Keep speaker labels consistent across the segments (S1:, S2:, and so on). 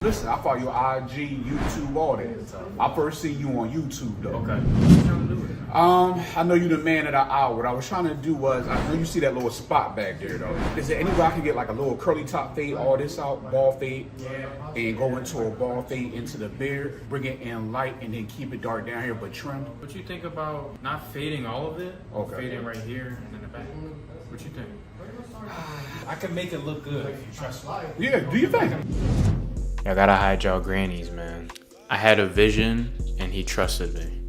S1: Listen, I follow your IG, YouTube, all that. I first see you on YouTube though.
S2: Okay. What you trying to do with it?
S1: I know you the man of the hour. What I was trying to do was, I know you see that little spot back there though. Is there any way I can get like a little curly top fade, all this out, ball fade, and go into a ball fade into the beard, bring it in light, and then keep it dark down here but trimmed?
S2: What you think about not fading all of it?
S1: Okay.
S2: Fading right here and in the back. What you think?
S3: I can make it look good if you trust me.
S1: Yeah, do you think?
S2: I gotta hide y'all grannies, man. I had a vision and he trusted me.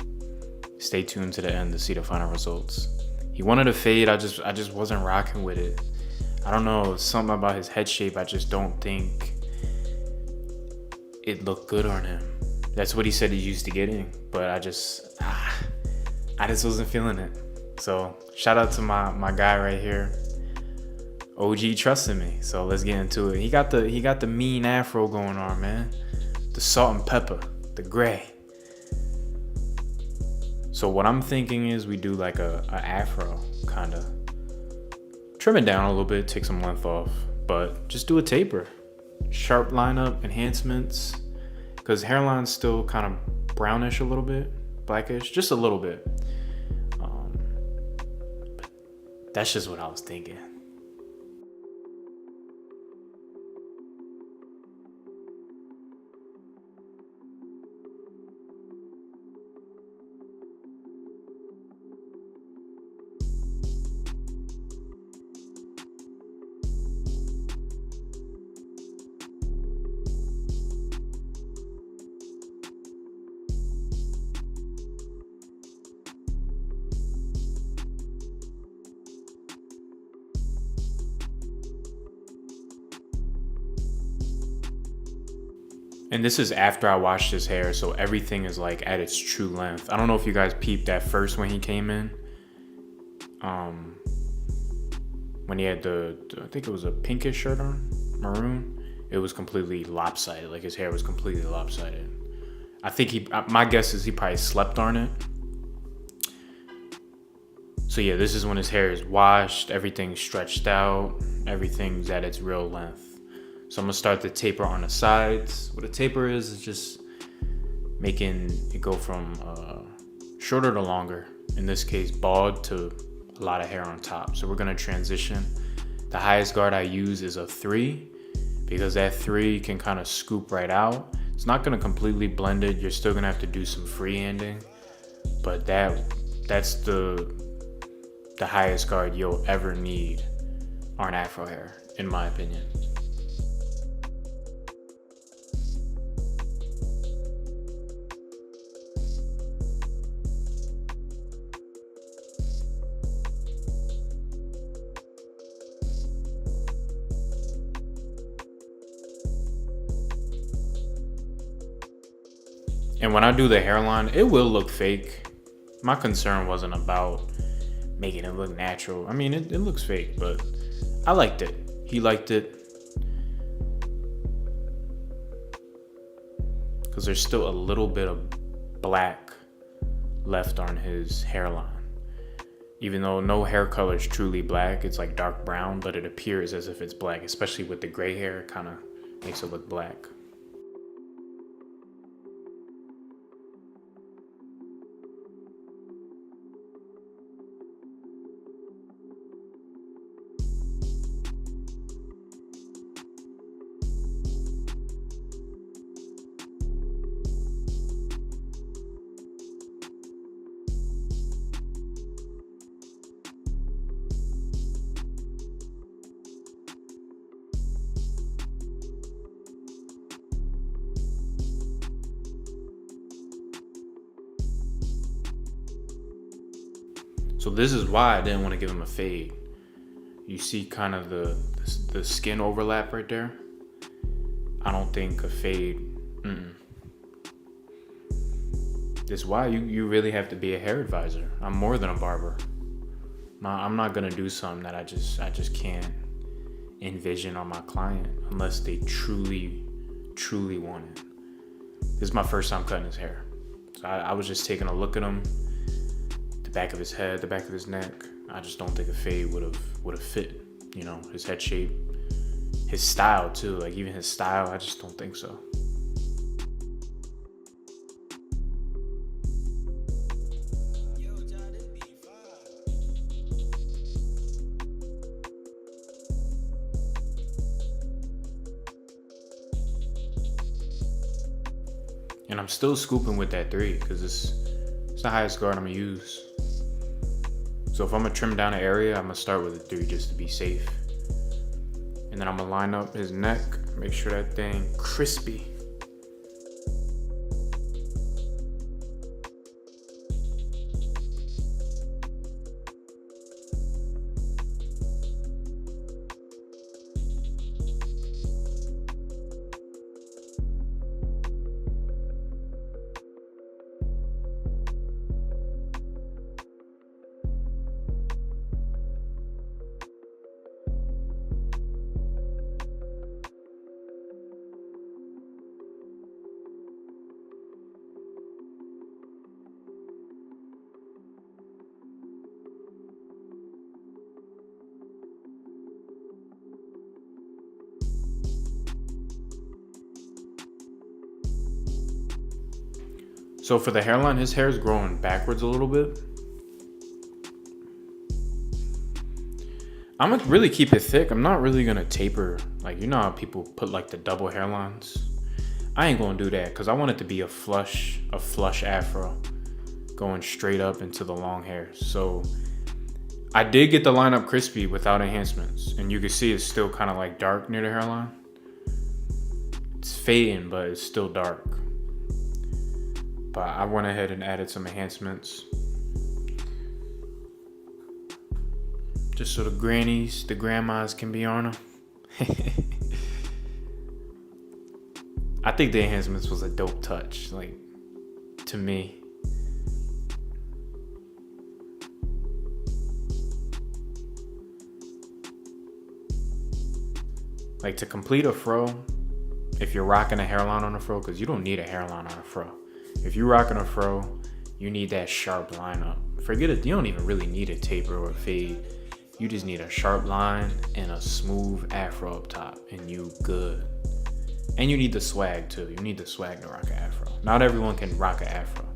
S2: Stay tuned to the end to see the final results. He wanted a fade, I just wasn't rocking with it. I don't know, something about his head shape, I just don't think it looked good on him. That's what he said he's used to getting, but I just wasn't feeling it. So shout out to my guy right here. OG trusted me, so let's get into it. He got the mean afro going on, man. The salt and pepper, the gray. So what I'm thinking is we do like a afro, kind of. Trim it down a little bit, take some length off, but just do a taper. Sharp lineup, enhancements, because hairline's still kind of brownish a little bit, blackish, just a little bit. But that's just what I was thinking. And this is after I washed his hair, so everything is like at its true length. I don't know if you guys peeped at first when he came in. When he had I think it was a pinkish shirt on, maroon. It was completely lopsided, like his hair was completely lopsided. I think my guess is he probably slept on it. So yeah, this is when his hair is washed, everything's stretched out, everything's at its real length. So I'm gonna start the taper on the sides. What a taper is just making it go from shorter to longer. In this case, bald to a lot of hair on top. So we're gonna transition. The highest guard I use is a 3 because that 3 can kind of scoop right out. It's not gonna completely blend it. You're still gonna have to do some freehanding, but that's the highest guard you'll ever need on afro hair, in my opinion. And when I do the hairline, it will look fake. My concern wasn't about making it look natural. I mean, it looks fake, but I liked it. He liked it. Because there's still a little bit of black left on his hairline. Even though no hair color is truly black, it's like dark brown, but it appears as if it's black, especially with the gray hair, it kind of makes it look black. So this is why I didn't want to give him a fade. You see kind of the skin overlap right there? I don't think a fade, This is why you really have to be a hair advisor. I'm more than a barber. I'm not gonna do something that I just can't envision on my client unless they truly want it. This is my first time cutting his hair. So I was just taking a look at him. The back of his head, the back of his neck. I just don't think a fade would have fit, his head shape, his style too. Like even his style, I just don't think so. And I'm still scooping with that 3 because it's the highest guard I'm gonna use. So if I'm gonna trim down an area, I'm gonna start with a 3 just to be safe. And then I'm gonna line up his neck, make sure that thing crispy. So for the hairline, his hair is growing backwards a little bit. I'm gonna really keep it thick. I'm not really gonna taper. Like, you know how people put like the double hairlines? I ain't gonna do that because I want it to be a flush afro going straight up into the long hair. So I did get the line up crispy without enhancements. And you can see it's still kind of like dark near the hairline. It's fading, but it's still dark. But I went ahead and added some enhancements. Just so the grannies, the grandmas can be on them. I think the enhancements was a dope touch, like, to me. Like, to complete a fro, if you're rocking a hairline on a fro, because you don't need a hairline on a fro. If you're rocking a fro, you need that sharp line up. Forget it, you don't even really need a taper or a fade. You just need a sharp line and a smooth afro up top, and you good. And you need the swag too. You need the swag to rock an afro. Not everyone can rock an afro.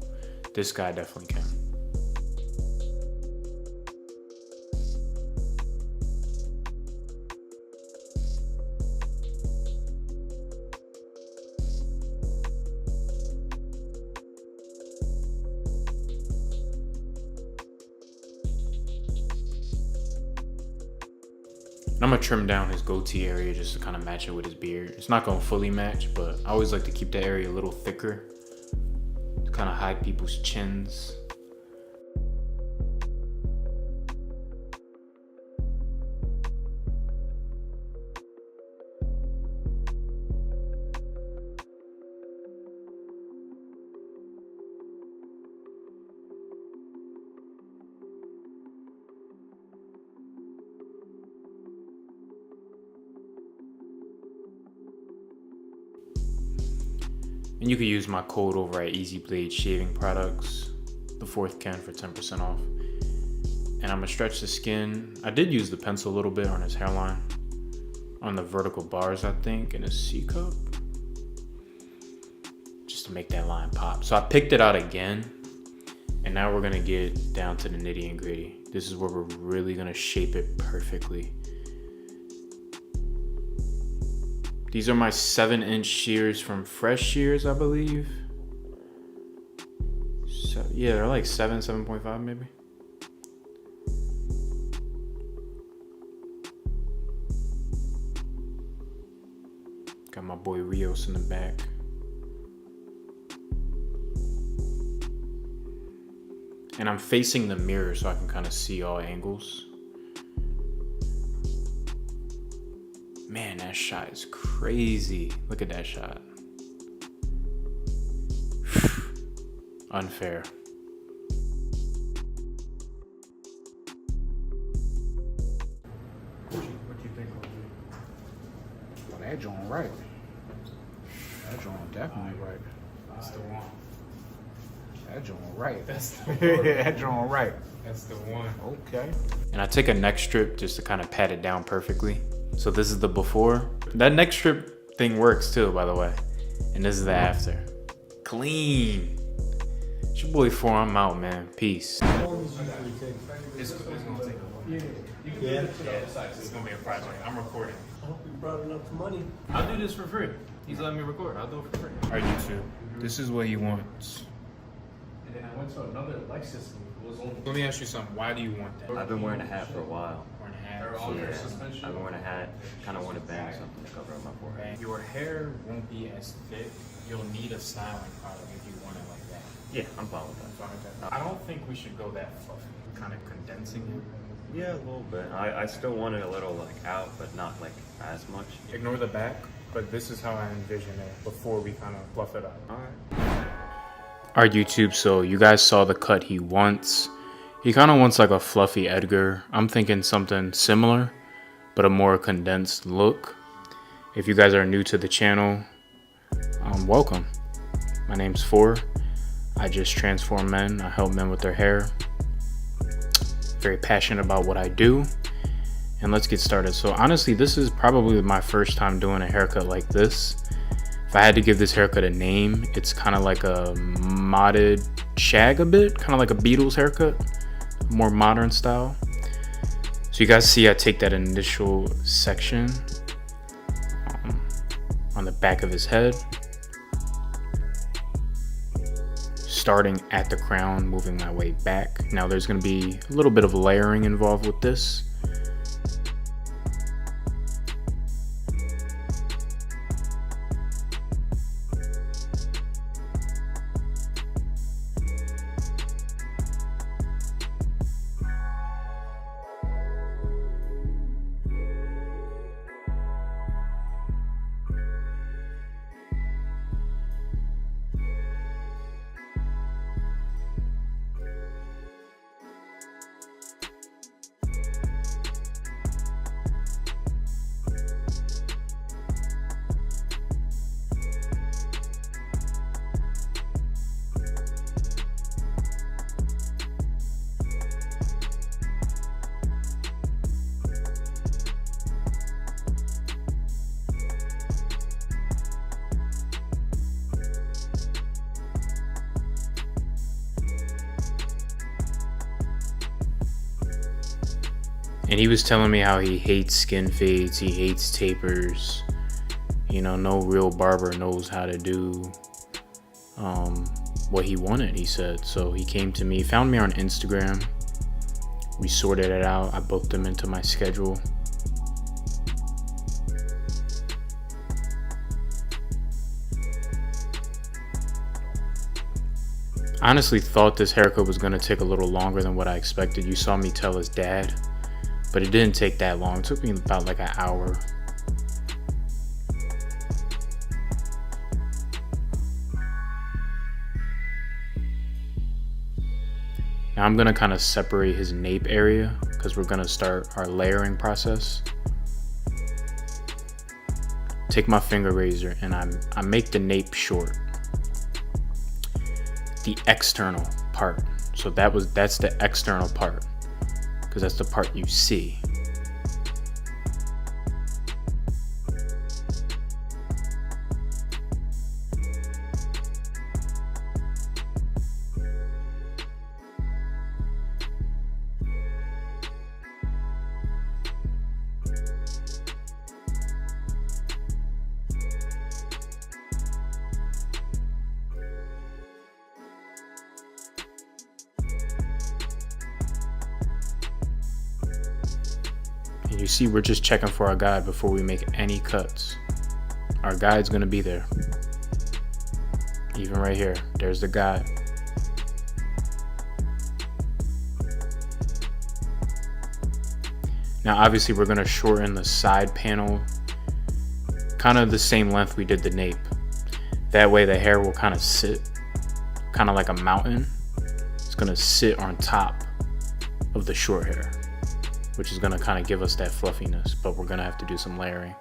S2: This guy definitely can. I'm gonna trim down his goatee area just to kind of match it with his beard. It's not gonna fully match, but I always like to keep the area a little thicker to kind of hide people's chins. And you can use my code over at Easy Blade Shaving Products, the 4th can for 10% off. And I'm gonna stretch the skin. I did use the pencil a little bit on his hairline, on the vertical bars, I think, in his C cup, just to make that line pop. So I picked it out again, and now we're gonna get down to the nitty and gritty. This is where we're really gonna shape it perfectly. These are my 7-inch shears from Fresh Shears, I believe. So yeah, they're like 7.5 maybe. Got my boy Rios in the back. And I'm facing the mirror so I can kind of see all angles. Man, that shot is crazy. Look at that shot. Unfair.
S3: What you think of it?
S1: Well, that joint right. That joint definitely right.
S3: That's the one.
S1: That joint right.
S3: That's the one.
S1: That joint right.
S3: That's the one.
S1: Okay.
S2: And I take a neck strip just to kind of pat it down perfectly. So this is the before. That neck strip thing works too, by the way. And this is the after. Clean. It's your boy 4, I'm out, man. Peace.
S3: It's gonna take a while. Yeah. It's gonna be a project. I'm recording.
S4: I hope you brought enough money.
S3: I'll do this for free. He's letting me record. I'll do it for free.
S2: All right, YouTube. This is what he wants.
S3: And then I went to another light system. It was on.
S2: Let me ask you something. Why do you want that?
S5: I've been wearing a hat for a while.
S2: Wearing a hat.
S5: Yeah, I've been wearing a hat. Kind of want to bang something to cover up my forehead.
S2: Your hair won't be as thick. You'll need a styling product if you want it like that.
S5: Yeah, I'm fine with that.
S2: Fine with that. I don't think we should go that fluffy. Kind of condensing it.
S5: Yeah, a little bit. I still want it a little like out, but not like as much.
S2: Ignore the back, but this is how I envision it before we kind of fluff it up.
S5: All right.
S2: Alright, YouTube, so you guys saw the cut he wants. He kind of wants like a fluffy Edgar. I'm thinking something similar, but a more condensed look. If you guys are new to the channel, welcome. My name's Four. I just transform men. I help men with their hair. Very passionate about what I do. And let's get started. So honestly, this is probably my first time doing a haircut like this. If I had to give this haircut a name, it's kind of like a modded shag a bit, kind of like a Beatles haircut, more modern style. So you guys see I take that initial section on the back of his head, starting at the crown, moving my way back. Now there's going to be a little bit of layering involved with this. And he was telling me how he hates skin fades, he hates tapers. You know, no real barber knows how to do what he wanted, he said. So he came to me, found me on Instagram. We sorted it out. I booked him into my schedule. I honestly thought this haircut was gonna take a little longer than what I expected. You saw me tell his dad, but it didn't take that long. It took me about like an hour. Now I'm gonna kind of separate his nape area because we're gonna start our layering process. Take my finger razor and I make the nape short. The external part. So that's the external part, because that's the part you see. And you see, we're just checking for our guide before we make any cuts. Our guide's gonna be there. Even right here, there's the guide. Now obviously we're gonna shorten the side panel, kind of the same length we did the nape. That way the hair will kind of sit, kind of like a mountain. It's gonna sit on top of the short hair, which is gonna kind of give us that fluffiness, but we're gonna have to do some layering.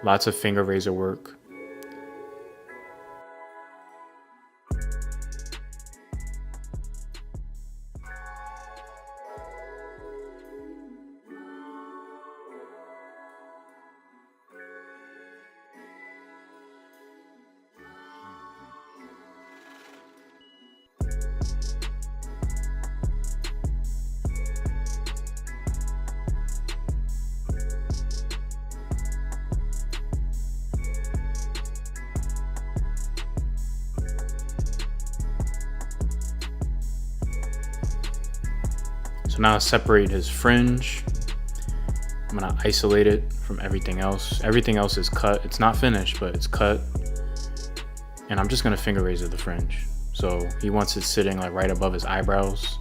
S2: Lots of finger razor work. So now I separate his fringe. I'm gonna isolate it from everything else. Everything else is cut. It's not finished, but it's cut. And I'm just gonna finger razor the fringe. So he wants it sitting like right above his eyebrows.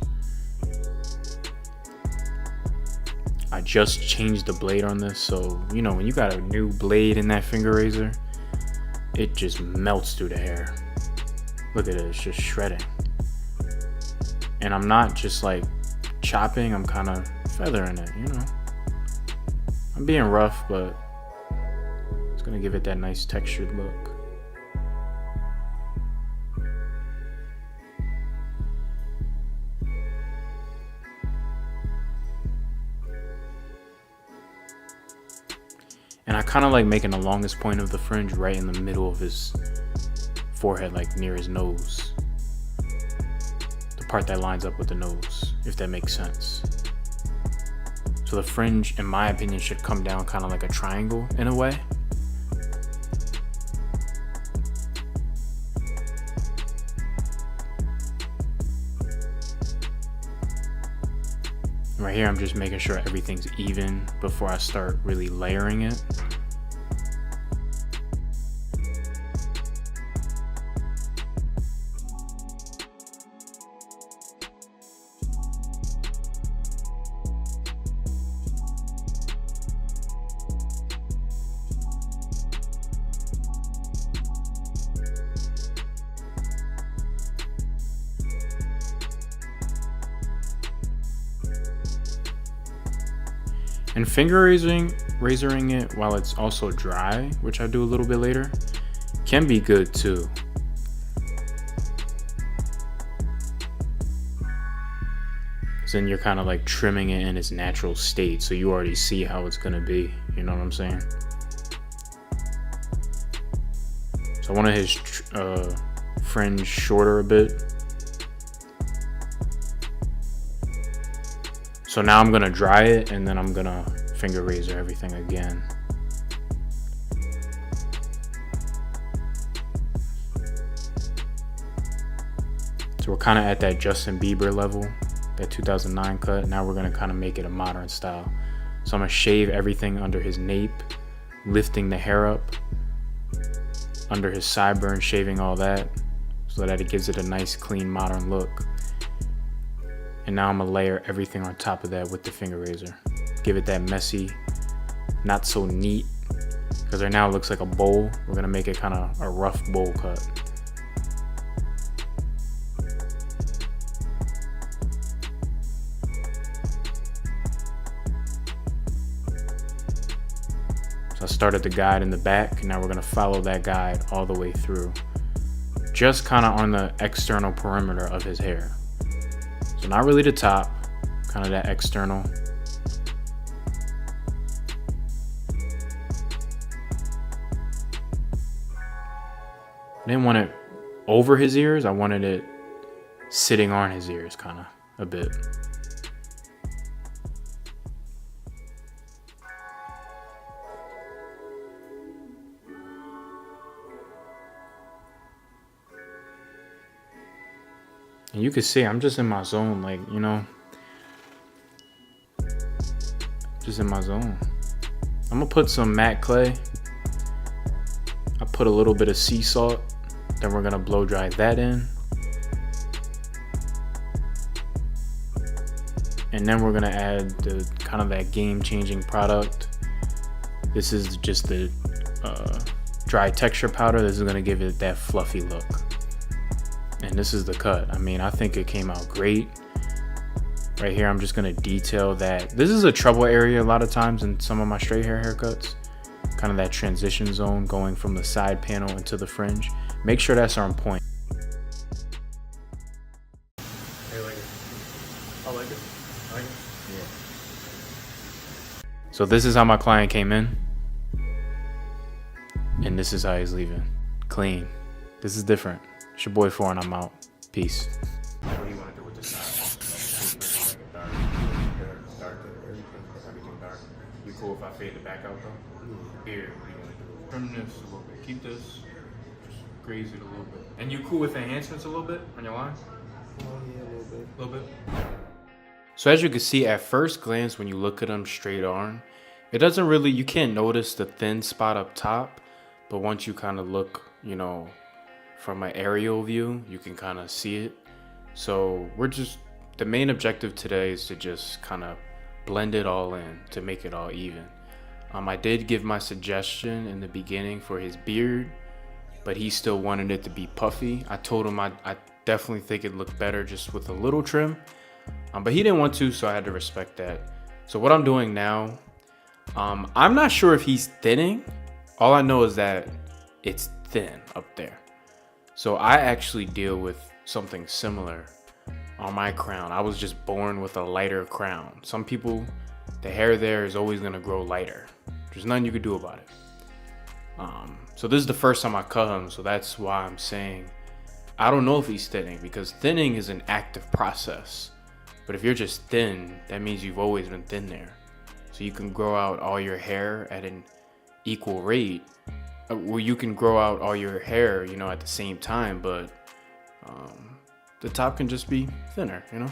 S2: I just changed the blade on this, so you know when you got a new blade in that finger razor, it just melts through the hair. Look at it, it's just shredding. And I'm not just like chopping, I'm kind of feathering it, you know. I'm being rough, but it's gonna give it that nice textured look. And I kind of like making the longest point of the fringe right in the middle of his forehead, like near his nose. The part that lines up with the nose, if that makes sense. So the fringe, in my opinion, should come down kind of like a triangle in a way. Right here, I'm just making sure everything's even before I start really layering it. And finger razoring it while it's also dry, which I do a little bit later, can be good too. Because then you're kind of like trimming it in its natural state, so you already see how it's gonna be, you know what I'm saying? So I wanted his fringe shorter a bit. So now I'm gonna dry it and then I'm gonna finger razor everything again. So we're kind of at that Justin Bieber level, that 2009 cut. Now we're gonna kind of make it a modern style. So I'm gonna shave everything under his nape, lifting the hair up, under his sideburn, shaving all that, so that it gives it a nice, clean, modern look. And now I'm gonna layer everything on top of that with the finger razor. Give it that messy, not so neat, because right now it looks like a bowl. We're gonna make it kind of a rough bowl cut. So I started the guide in the back, and now we're gonna follow that guide all the way through. Just kind of on the external perimeter of his hair. So not really the top, kind of that external. I didn't want it over his ears, I wanted it sitting on his ears kind of a bit. And you can see I'm just in my zone, like, you know, just in my zone. I'm gonna put some matte clay. I put a little bit of sea salt, then we're gonna blow dry that in. And then we're gonna add the kind of that game-changing product. This is just the dry texture powder. This is gonna give it that fluffy look. And this is the cut. I mean, I think it came out great. Right here, I'm just gonna detail that. This is a trouble area a lot of times in some of my straight hair haircuts. Kind of that transition zone going from the side panel into the fringe. Make sure that's on point. I like it. I like it. I like it. Yeah. So this is how my client came in. And this is how he's leaving. Clean. This is different. It's your boy 4 and I'm out. Peace.
S1: What do you want to do with this side? Everything dark. You cool if I fade the back out though? Here, what do you want to do?
S3: Trim this a little bit. Keep this. Just graze it a little bit. And you cool with enhancements a little bit on your line?
S4: Oh yeah, a little bit.
S3: A little bit.
S2: So as you can see at first glance, when you look at them straight on, it doesn't really, you can't notice the thin spot up top, but once you kind of look, you know, from an aerial view, you can kind of see it. So the main objective today is to just kind of blend it all in to make it all even. I did give my suggestion in the beginning for his beard, but he still wanted it to be puffy. I told him I definitely think it looked better just with a little trim, but he didn't want to, so I had to respect that. So what I'm doing now, I'm not sure if he's thinning. All I know is that it's thin up there. So I actually deal with something similar on my crown. I was just born with a lighter crown. Some people, the hair there is always gonna grow lighter. There's nothing you could do about it. So this is the first time I cut him, so that's why I'm saying I don't know if he's thinning, because thinning is an active process. But if you're just thin, that means you've always been thin there. So you can grow out all your hair at an equal rate. Well, you can grow out all your hair, you know, at the same time, but the top can just be thinner, you know?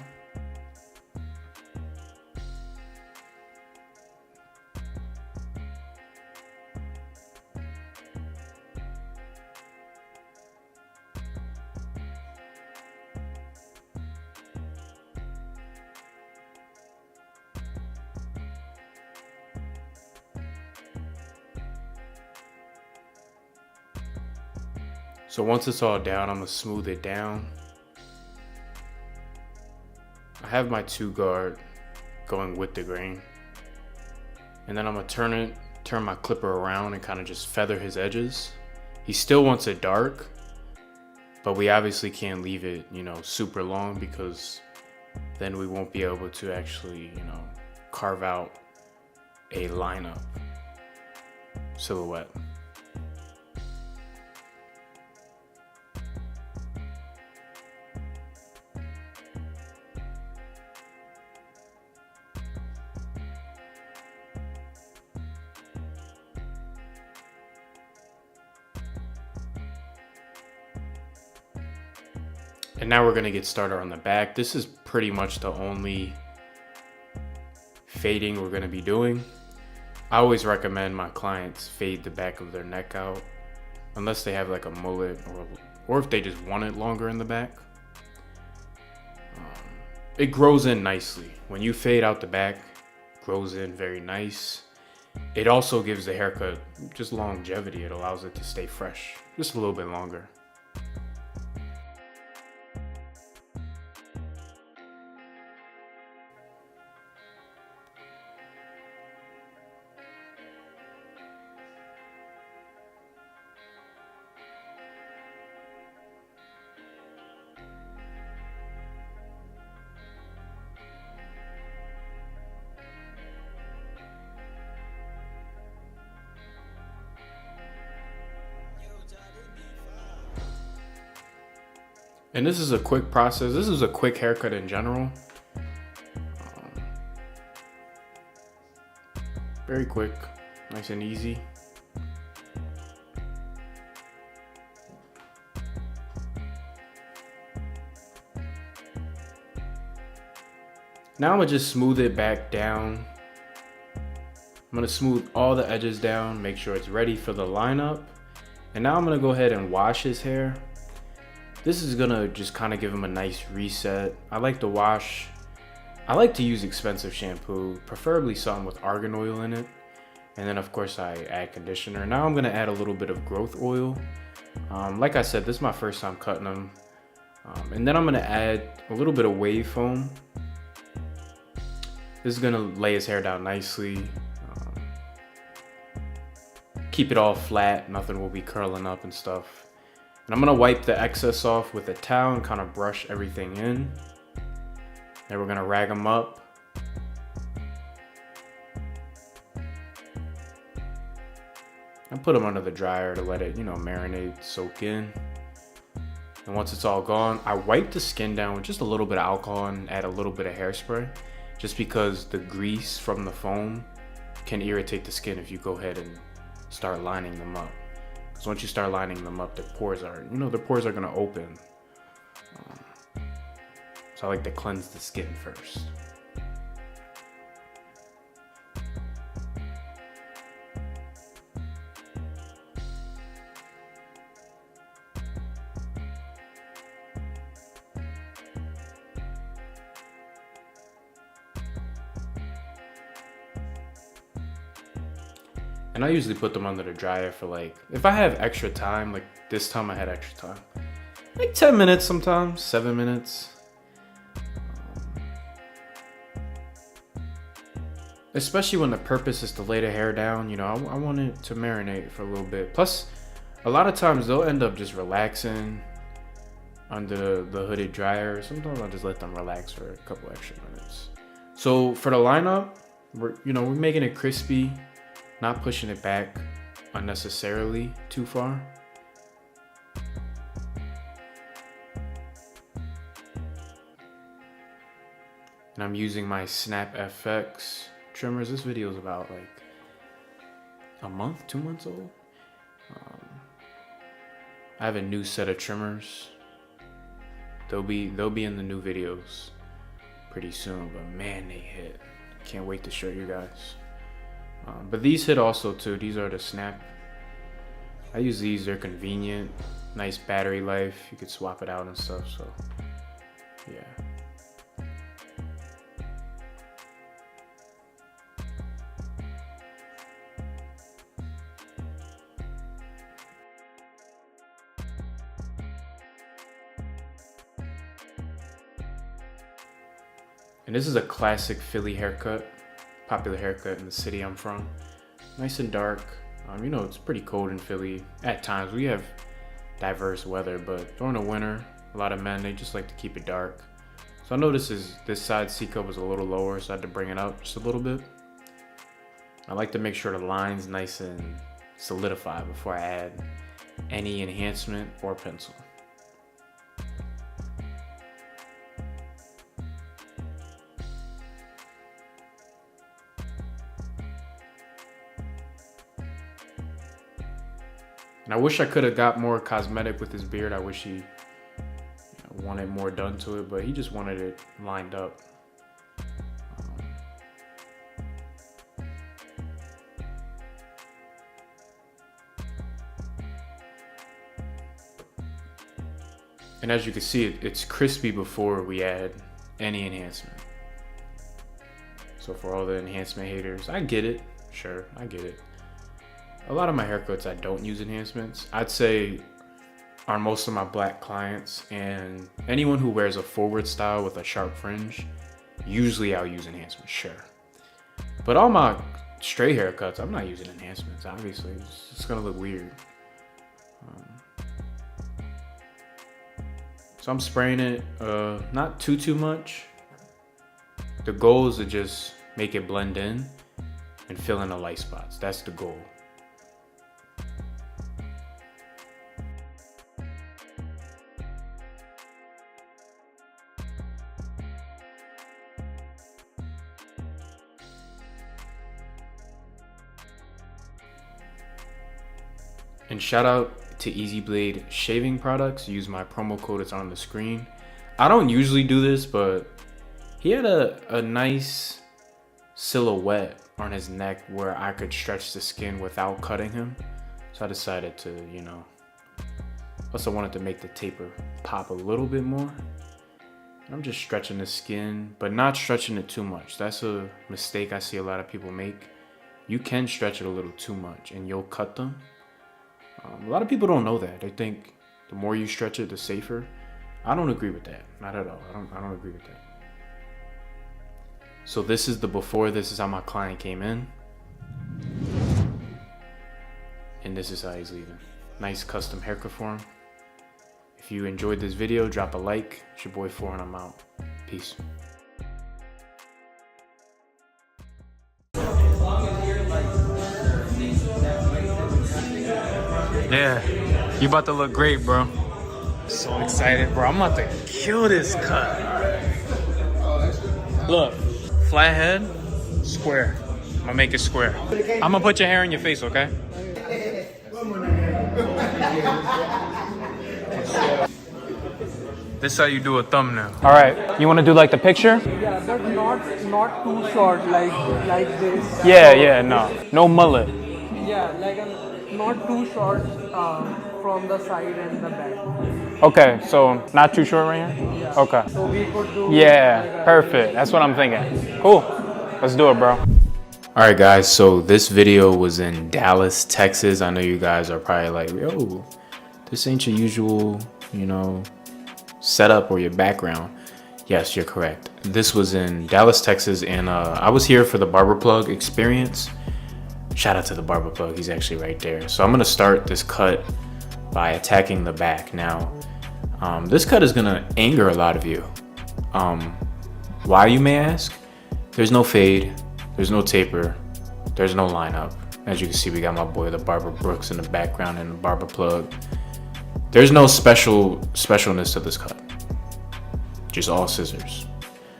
S2: So once it's all down, I'm gonna smooth it down. I have my 2 guard going with the grain. And then I'm gonna turn my clipper around and kind of just feather his edges. He still wants it dark, but we obviously can't leave it, you know, super long, because then we won't be able to actually, you know, carve out a lineup silhouette. And now we're gonna get started on the back. This is pretty much the only fading we're gonna be doing. I always recommend my clients fade the back of their neck out, unless they have like a mullet, or if they just want it longer in the back. It grows in nicely. When you fade out the back, it grows in very nice. It also gives the haircut just longevity. It allows it to stay fresh just a little bit longer. And this is a quick process. This is a quick haircut in general. Very quick, nice and easy. Now I'm gonna just smooth it back down. I'm gonna smooth all the edges down, make sure it's ready for the lineup. And now I'm gonna go ahead and wash his hair. This is gonna just kind of give him a nice reset. I like to wash. I like to use expensive shampoo, preferably something with argan oil in it. And then of course I add conditioner. Now I'm gonna add a little bit of growth oil. Like I said, this is my first time cutting them. And then I'm gonna add a little bit of wave foam. This is gonna lay his hair down nicely. Keep it all flat, nothing will be curling up and stuff. And I'm gonna wipe the excess off with a towel and kind of brush everything in. Then we're gonna rag them up. And put them under the dryer to let it, you know, marinate, soak in. And once it's all gone, I wipe the skin down with just a little bit of alcohol and add a little bit of hairspray, just because the grease from the foam can irritate the skin if you go ahead and start lining them up. Because once you start lining them up, the pores are gonna open. So I like to cleanse the skin first. And I usually put them under the dryer for like, if I have extra time, like this time I had extra time. Like 10 minutes sometimes, 7 minutes. Especially when the purpose is to lay the hair down, you know, I want it to marinate for a little bit. Plus, a lot of times they'll end up just relaxing under the hooded dryer. Sometimes I'll just let them relax for a couple extra minutes. So for the lineup, we're making it crispy, not pushing it back unnecessarily too far. And I'm using my Snap FX trimmers. This video is about like a month, 2 months old. I have a new set of trimmers. They'll be in the new videos pretty soon, but man, they hit. Can't wait to show you guys. But these hit also too. These are the Snap. I use these, they're convenient, nice battery life. You could swap it out and stuff, so yeah. And this is a classic Philly haircut, popular haircut in the city I'm from. Nice and dark. You know, it's pretty cold in Philly. At times, we have diverse weather, but during the winter, a lot of men, they just like to keep it dark. So I noticed this side C-cup was a little lower, so I had to bring it up just a little bit. I like to make sure the line's nice and solidified before I add any enhancement or pencil. And I wish I could have got more cosmetic with his beard. I wish he wanted more done to it, but he just wanted it lined up. And as you can see, it's crispy before we add any enhancement. So for all the enhancement haters, I get it. Sure, I get it. A lot of my haircuts, I don't use enhancements. I'd say on most of my black clients and anyone who wears a forward style with a sharp fringe, usually I'll use enhancements, sure. But all my straight haircuts, I'm not using enhancements, obviously. It's gonna look weird. So I'm spraying it, not too much. The goal is to just make it blend in and fill in the light spots. That's the goal. And shout out to Easy Blade shaving products. Use my promo code, it's on the screen. I don't usually do this, but he had a nice silhouette on his neck where I could stretch the skin without cutting him. So I decided to, also wanted to make the taper pop a little bit more. And I'm just stretching the skin, but not stretching it too much. That's a mistake I see a lot of people make. You can stretch it a little too much and you'll cut them. A lot of people don't know that. They think the more you stretch it, the safer. I don't agree with that. Not at all. I don't agree with that. So this is the before. This is how my client came in. And this is how he's leaving. Nice custom haircut for him. If you enjoyed this video, drop a like. It's your boy 4 and I'm out. Peace. Yeah, you about to look great, bro. So excited, bro. I'm about to kill this cut. Look, flat head, square. I'm gonna make it square. I'm gonna put your hair in your face, okay? This is how you do a thumbnail. All right, you wanna do like the picture?
S4: Yeah, but not too short like this.
S2: Yeah, no mullet.
S4: Yeah, like not too short from the side and the back.
S2: Okay, so not too short right here?
S4: Yeah.
S2: Okay.
S4: So we could do.
S2: Yeah, perfect. That's what I'm thinking. Cool. Let's do it, bro. All All right, guys, so this video was in Dallas, Texas. I know you guys are probably like, yo, this ain't your usual, setup or your background. Yes, you're correct. This was in Dallas, Texas, and I was here for the barber plug experience. Shout out to the barber plug, he's actually right there. So I'm gonna start this cut by attacking the back. Now, this cut is gonna anger a lot of you. Why, you may ask? There's no fade. There's no taper, there's no lineup. As you can see, we got my boy, the Barber Brooks, in the background and the barber plug. There's no specialness to this cut, just all scissors.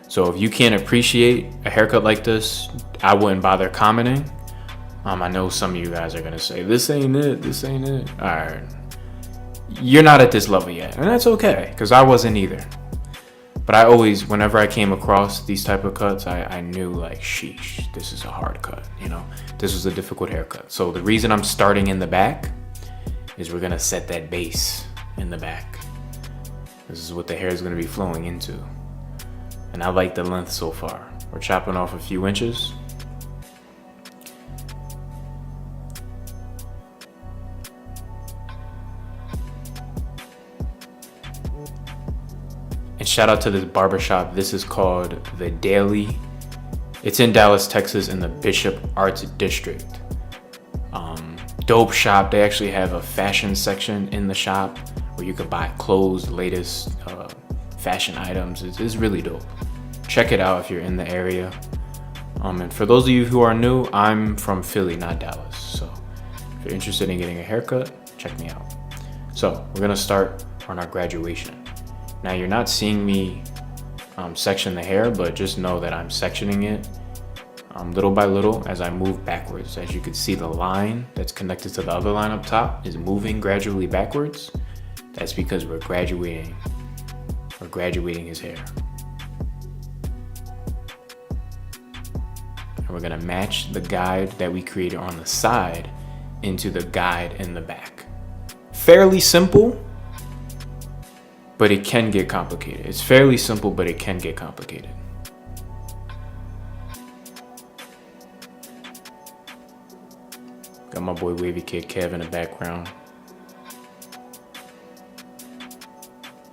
S2: So if you can't appreciate a haircut like this, I wouldn't bother commenting. I know some of you guys are gonna say, this ain't it, this ain't it. All right, you're not at this level yet, and that's okay, because I wasn't either. But I always, whenever I came across these type of cuts, I knew like, sheesh, this is a hard cut, This was a difficult haircut. So the reason I'm starting in the back is we're gonna set that base in the back. This is what the hair is gonna be flowing into. And I like the length so far. We're chopping off a few inches. And shout out to this barbershop. This is called The Daily. It's in Dallas, Texas, in the Bishop Arts District. Dope shop. They actually have a fashion section in the shop where you can buy clothes, latest fashion items. It's really dope. Check it out if you're in the area. And for those of you who are new, I'm from Philly, not Dallas. So if you're interested in getting a haircut, check me out. So we're gonna start on our graduation. Now you're not seeing me section the hair, but just know that I'm sectioning it little by little as I move backwards. As you can see, the line that's connected to the other line up top is moving gradually backwards. That's because we're graduating his hair. And we're gonna match the guide that we created on the side into the guide in the back. Fairly simple, but it can get complicated. It's fairly simple, but it can get complicated. Got my boy Wavy Kid Kev in the background.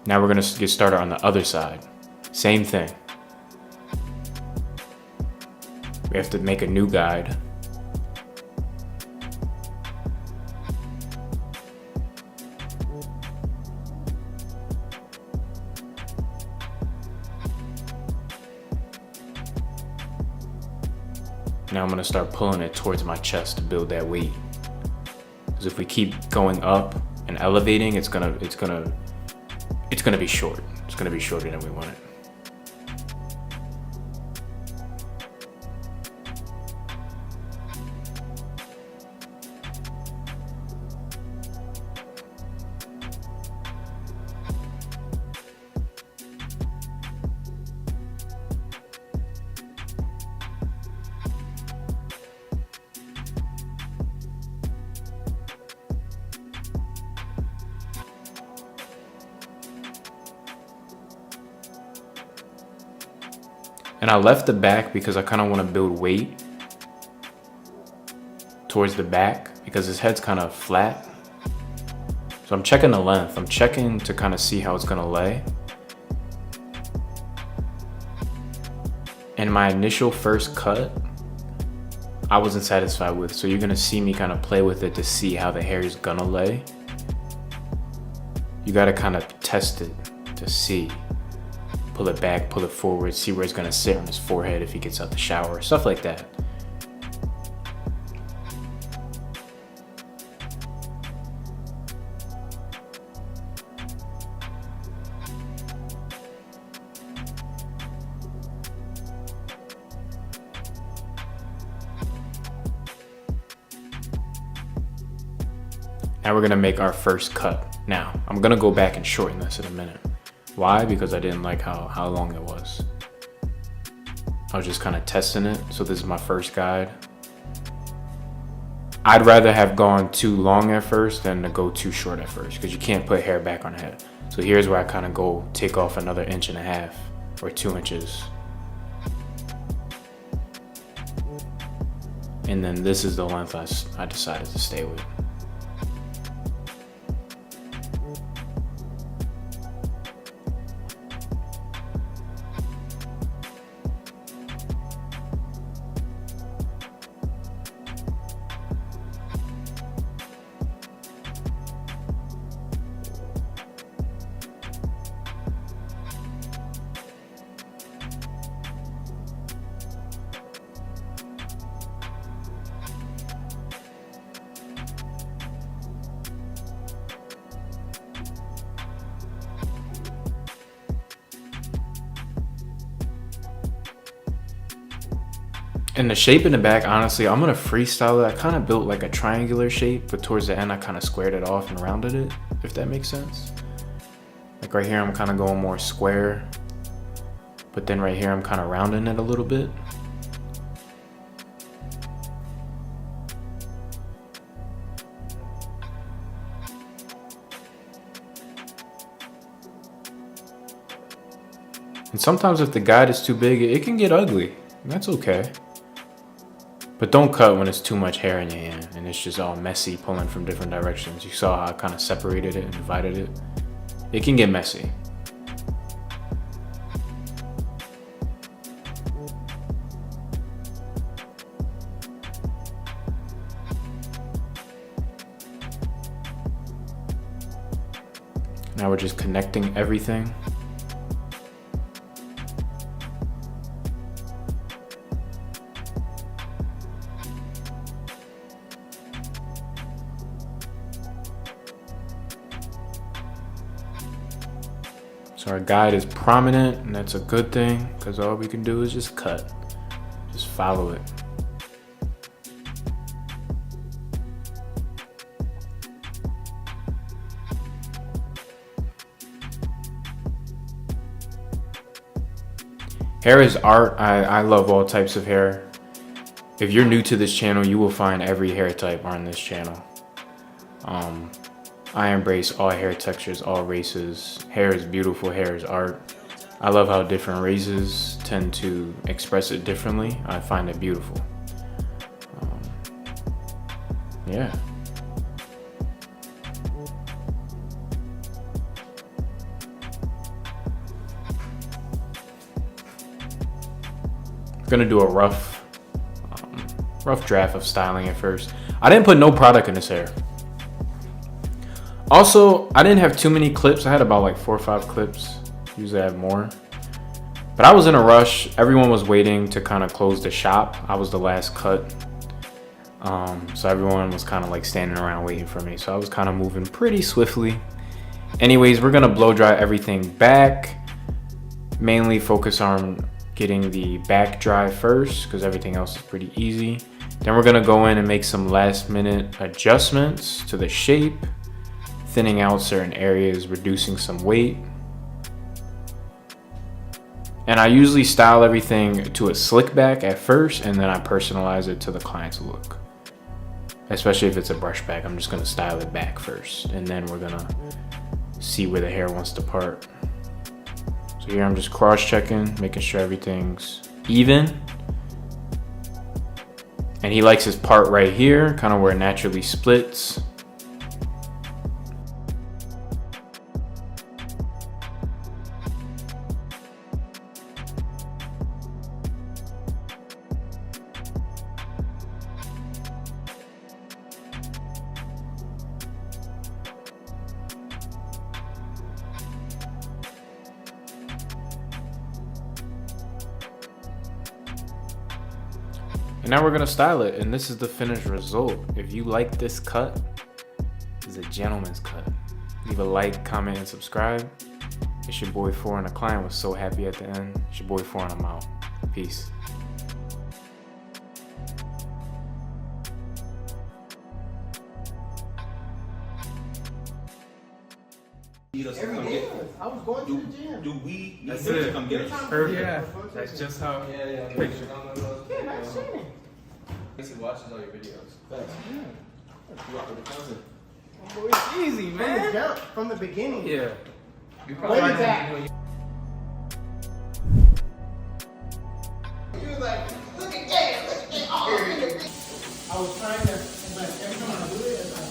S2: Now we're gonna get started on the other side. Same thing. We have to make a new guide. Now I'm gonna start pulling it towards my chest to build that weight. Because if we keep going up and elevating, it's gonna be short. It's gonna be shorter than we want it. And I left the back because I kind of want to build weight towards the back because his head's kind of flat. So I'm checking the length. I'm checking to kind of see how it's going to lay. And my initial first cut, I wasn't satisfied with. So you're going to see me kind of play with it to see how the hair is going to lay. You got to kind of test it to see. Pull it back, pull it forward, see where it's gonna sit on his forehead if he gets out the shower, stuff like that. Now we're gonna make our first cut. Now, I'm gonna go back and shorten this in a minute. Why? Because I didn't like how long it was. I was just kind of testing it. So this is my first guide. I'd rather have gone too long at first than to go too short at first because you can't put hair back on the head. So here's where I kind of take off another 1.5 inches or 2 inches. And then this is the length I decided to stay with. And the shape in the back, honestly, I'm gonna freestyle it. I kind of built like a triangular shape, but towards the end, I kind of squared it off and rounded it, if that makes sense. Like right here, I'm kind of going more square, but then right here, I'm kind of rounding it a little bit. And sometimes if the guide is too big, it can get ugly. And that's okay. But don't cut when it's too much hair in your hand and it's just all messy pulling from different directions. You saw how I kind of separated it and divided it. It can get messy. Now we're just connecting everything. So our guide is prominent, and that's a good thing because all we can do is just cut. Just follow it. Hair is art. I love all types of hair. If you're new to this channel, you will find every hair type on this channel. I embrace all hair textures, all races. Hair is beautiful, hair is art. I love how different races tend to express it differently. I find it beautiful. Yeah. I'm gonna do a rough draft of styling at first. I didn't put no product in this hair. Also, I didn't have too many clips. I had about like 4 or 5 clips. Usually I have more. But I was in a rush. Everyone was waiting to kind of close the shop. I was the last cut. So everyone was kind of like standing around waiting for me. So I was kind of moving pretty swiftly. Anyways, we're gonna blow dry everything back. Mainly focus on getting the back dry first because everything else is pretty easy. Then we're gonna go in and make some last minute adjustments to the shape. Thinning out certain areas, reducing some weight. And I usually style everything to a slick back at first, and then I personalize it to the client's look. Especially if it's a brush back, I'm just gonna style it back first, and then we're gonna see where the hair wants to part. So here I'm just cross-checking, making sure everything's even. And he likes his part right here, kind of where it naturally splits. And now we're gonna style it, and this is the finished result. If you like this cut, it's a gentleman's cut. Leave a like, comment, and subscribe. It's your boy Foreign. The client was so happy at the end. It's your boy Foreign. I'm out. Peace.
S4: I was going to the gym.
S3: Do we need
S2: That's
S3: him to
S2: it.
S3: come get us?
S2: Perfect.
S4: Yeah.
S2: That's just how.
S3: Picture.
S4: Yeah, I've seen it.
S5: He watches all your videos.
S4: Boy, it's easy, man. From the jump, from the beginning.
S2: Yeah.
S5: You
S4: Where is that? He was like, look at that, look at that. Oh, was trying to, but every time I do it, it's like,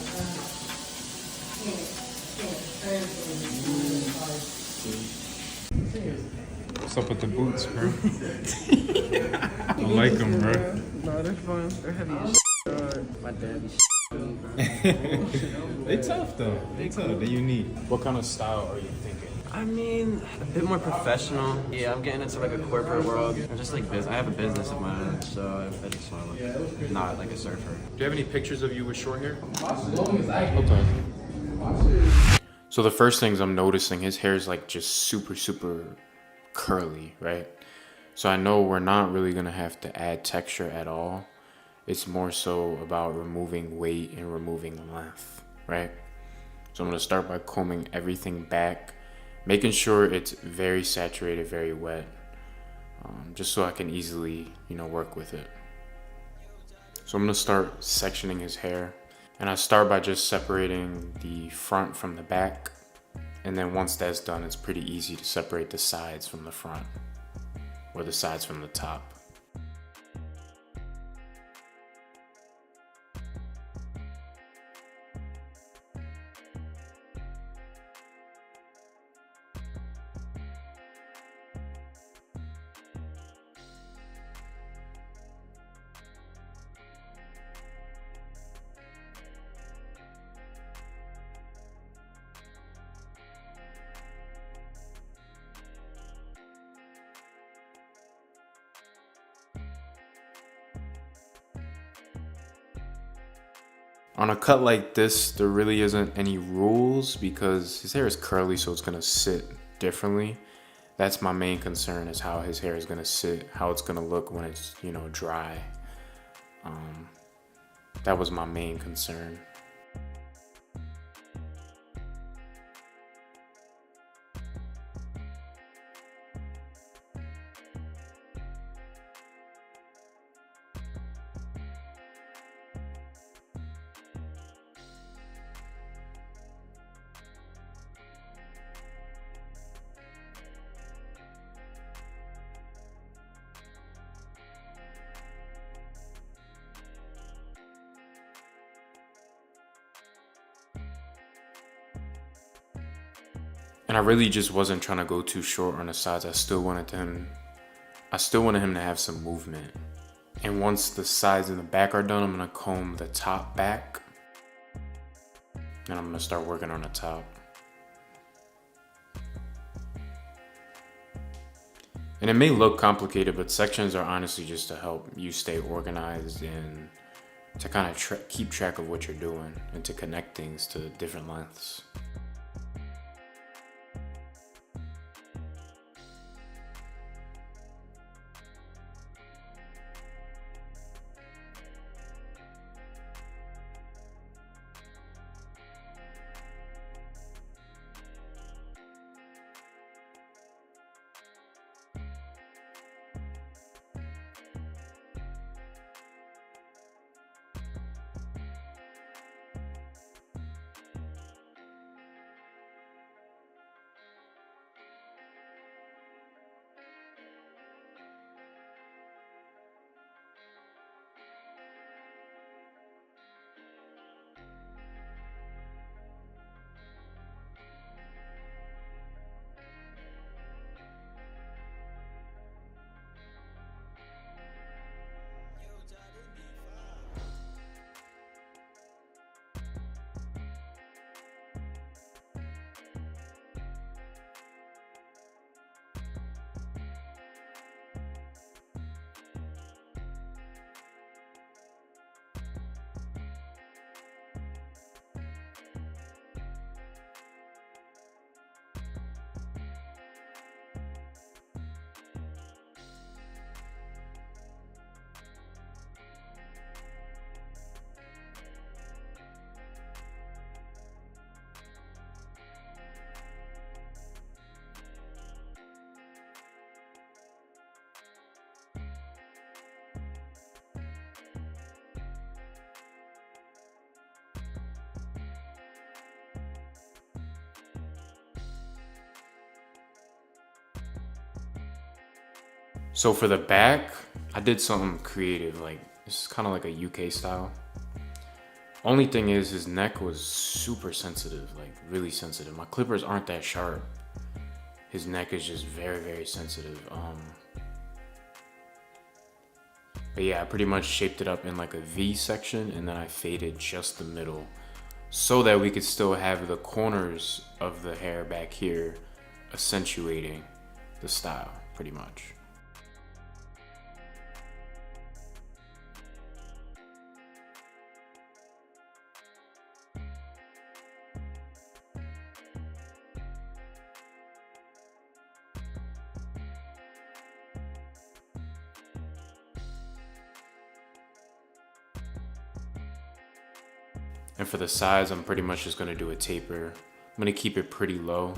S2: What's up with the boots, bro? I like them, bro.
S4: No, they're fun. They're heavy as my dad be
S2: They tough though. They tough. They unique. What kind of style are you thinking?
S6: I mean, a bit more professional. Yeah, I'm getting into like a corporate world. I'm just like business. I have a business of my own, so I just want to look not like a surfer.
S2: Do you have any pictures of you with short hair?
S4: Okay.
S2: So the first things I'm noticing, his hair is like just super, super curly, right? So I know we're not really gonna have to add texture at all. It's more so about removing weight and removing length, right? So I'm gonna start by combing everything back, making sure it's very saturated, very wet, just so I can easily, work with it. So I'm gonna start sectioning his hair, and I start by just separating the front from the back, and then once that's done, it's pretty easy to separate the sides from the front, or the sides from the top. On a cut like this, there really isn't any rules because his hair is curly, so it's gonna sit differently. That's my main concern, is how his hair is gonna sit, how it's gonna look when it's, dry. That was my main concern. And I really just wasn't trying to go too short on the sides. I still wanted him to have some movement. And once the sides and the back are done, I'm gonna comb the top back, and I'm gonna start working on the top. And it may look complicated, but sections are honestly just to help you stay organized and to kind of keep track of what you're doing and to connect things to different lengths. So for the back, I did something creative. Like, This is kind of like a UK style. Only thing is his neck was super sensitive, like really sensitive. My clippers aren't that sharp. His neck is just very, very sensitive. But yeah, I pretty much shaped it up in like a V section, and then I faded just the middle so that we could still have the corners of the hair back here accentuating the style pretty much. And for the sides, I'm pretty much just gonna do a taper. I'm gonna keep it pretty low.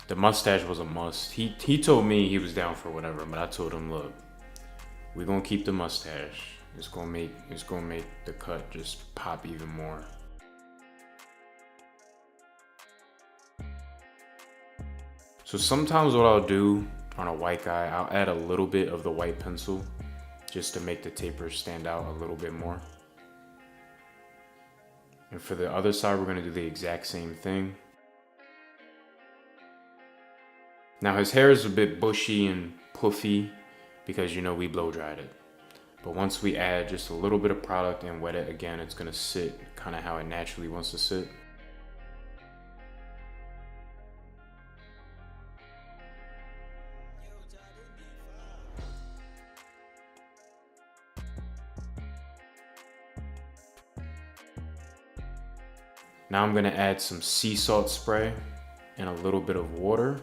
S2: The mustache was a must. He told me he was down for whatever, but I told him, look, we're gonna keep the mustache. It's gonna make the cut just pop even more. So sometimes what I'll do on a white guy, I'll add a little bit of the white pencil just to make the taper stand out a little bit more. And for the other side, we're gonna do the exact same thing. Now his hair is a bit bushy and puffy because you know we blow dried it. But once we add just a little bit of product and wet it again, it's gonna sit kind of how it naturally wants to sit. Now I'm gonna add some sea salt spray and a little bit of water.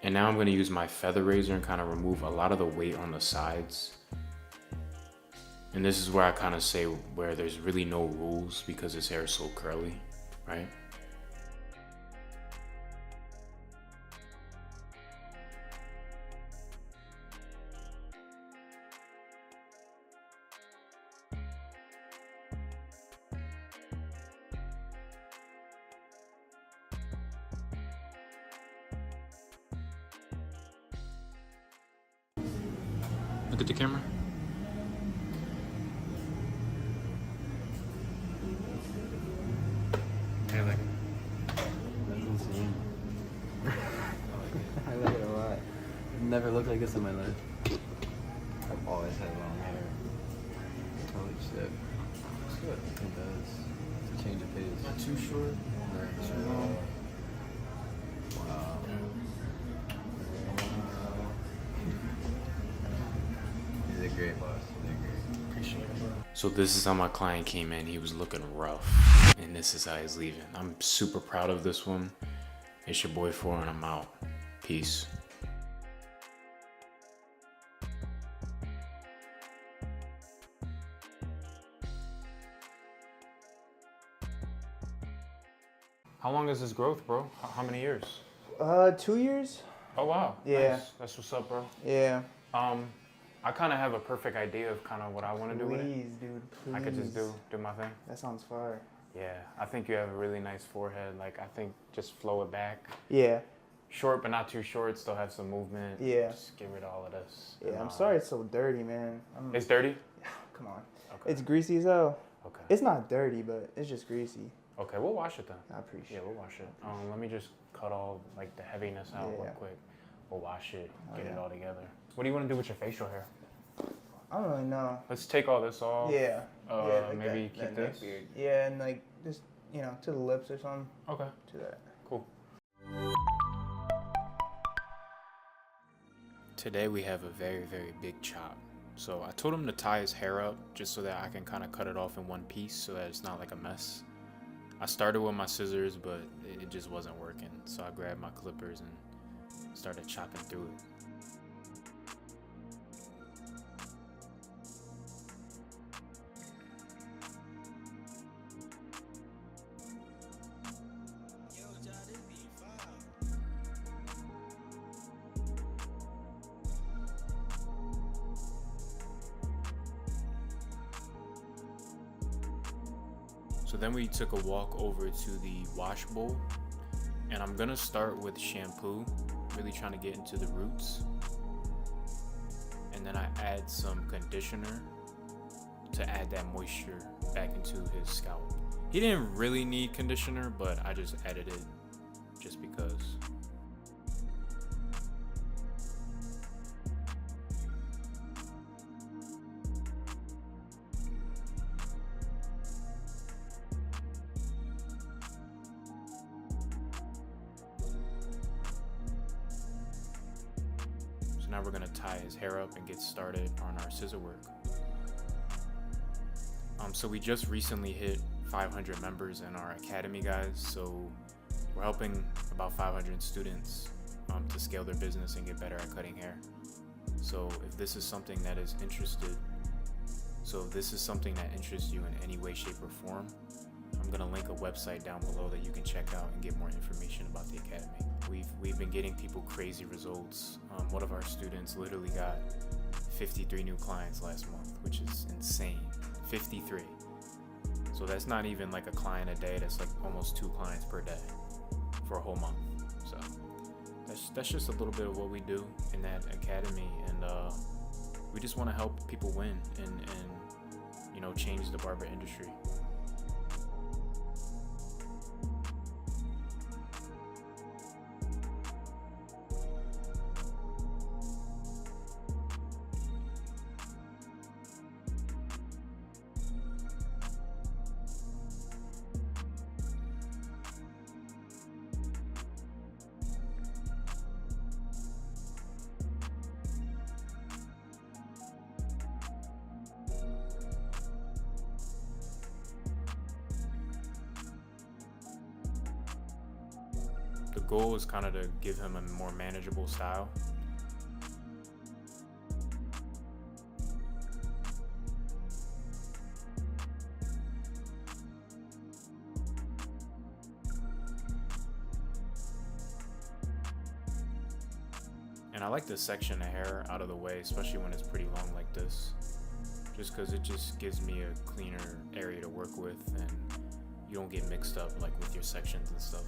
S2: And now I'm gonna use my feather razor and kind of remove a lot of the weight on the sides. And this is where I kind of say where there's really no rules because his hair is so curly, right? Look at the camera.
S6: I like it. That's insane. I like it a lot. I've never looked like this in my life. I've always had long hair. Holy shit. Looks good. It does. It's a change of pace.
S3: Not too short.
S6: Not too long. Wow. You did great, boss. You did great.
S3: Appreciate it, bro.
S2: So this is how my client came in. He was looking rough, and this is how he's leaving. I'm super proud of this one. It's your boy 4, and I'm out. Peace. How long is this growth, bro? How many years?
S4: 2 years.
S2: Oh wow.
S4: Yeah.
S2: Nice. That's what's up, bro.
S4: Yeah.
S2: I kind of have a perfect idea of kind of what I want to do with it.
S4: Please, dude. Please.
S2: I could just do my thing.
S4: That sounds fire.
S2: Yeah, I think you have a really nice forehead. Like, I think just flow it back.
S4: Yeah.
S2: Short, but not too short. Still have some movement.
S4: Yeah.
S2: Just get rid of all of this.
S4: Yeah.
S2: And,
S4: I'm sorry it's so dirty, man.
S2: It's dirty?
S4: Come on.
S2: Okay.
S4: It's greasy as hell.
S2: Okay.
S4: It's not dirty, but it's just greasy.
S2: Okay, we'll wash it then.
S4: I appreciate
S2: Yeah, we'll wash it. Let me just cut all, like, the heaviness out real
S4: Yeah.
S2: quick. We'll wash it,
S4: Oh,
S2: get it
S4: yeah.
S2: all together. What do you want to do with your facial hair?
S4: I don't really know.
S2: Let's take all this off.
S4: Yeah. Yeah, like
S2: Maybe
S4: that
S2: keep
S4: neck
S2: this.
S4: beard. Yeah, and like just to the lips or something.
S2: Okay,
S4: To that.
S2: cool. Today we have a very, very big chop. So I told him to tie his hair up just so that I can kind of cut it off in one piece so that it's not like a mess. I started with my scissors, but it just wasn't working. So I grabbed my clippers and started chopping through it. So then we took a walk over to the wash bowl, and I'm gonna start with shampoo, really trying to get into the roots. And then I add some conditioner to add that moisture back into his scalp. He didn't really need conditioner, but I just added it just because. So now we're gonna tie his hair up and get started on our scissor work. So we just recently hit 500 members in our academy, guys. So we're helping about 500 students to scale their business and get better at cutting hair. So if this is something that interests you in any way, shape, or form, I'm gonna link a website down below that you can check out and get more information about the academy. We've been getting people crazy results. One of our students literally got 53 new clients last month, which is insane. 53. So that's not even like a client a day. That's like almost 2 clients per day for a whole month. So that's just a little bit of what we do in that academy, and we just want to help people win and change the barber industry. The goal is kind of to give him a more manageable style. And I like to section the hair out of the way, especially when it's pretty long like this, just because it just gives me a cleaner area to work with, and you don't get mixed up like with your sections and stuff.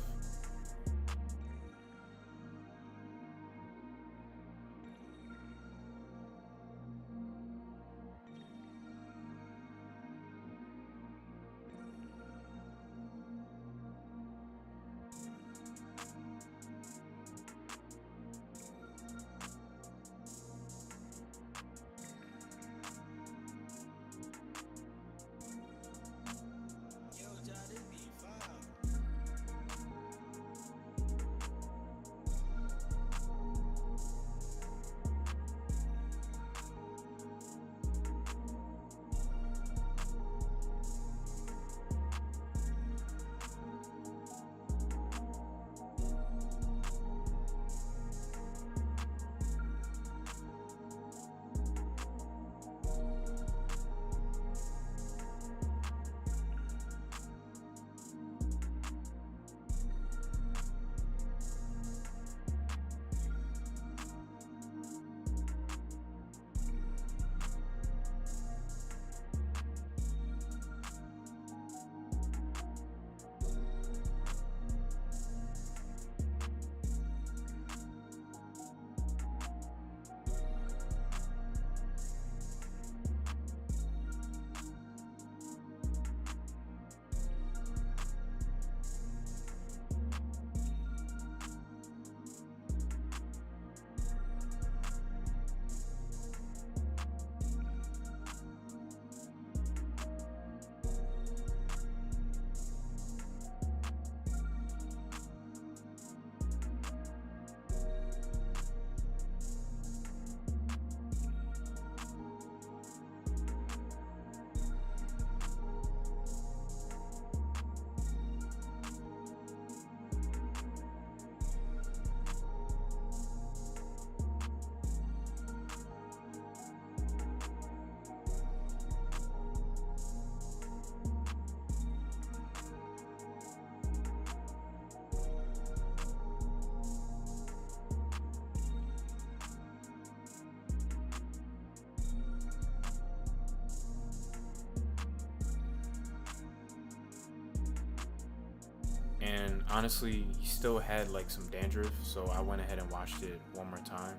S2: And honestly, he still had like some dandruff, so I went ahead and washed it one more time.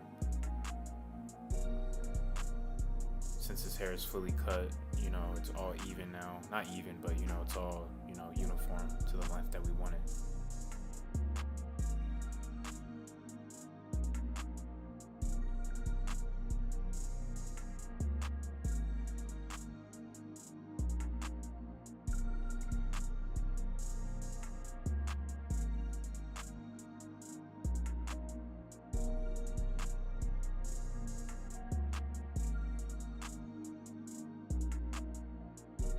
S2: Since his hair is fully cut, you know, it's all even now. Not even, but you know, it's all, you know, uniform to the length that we wanted.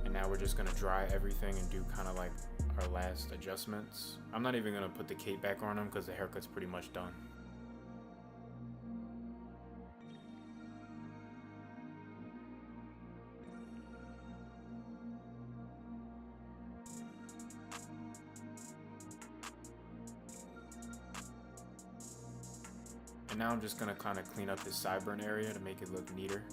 S2: And now we're just gonna dry everything and do kind of like our last adjustments. I'm not even gonna put the cape back on him because the haircut's pretty much done. And now I'm just gonna kind of clean up his sideburn area to make it look neater.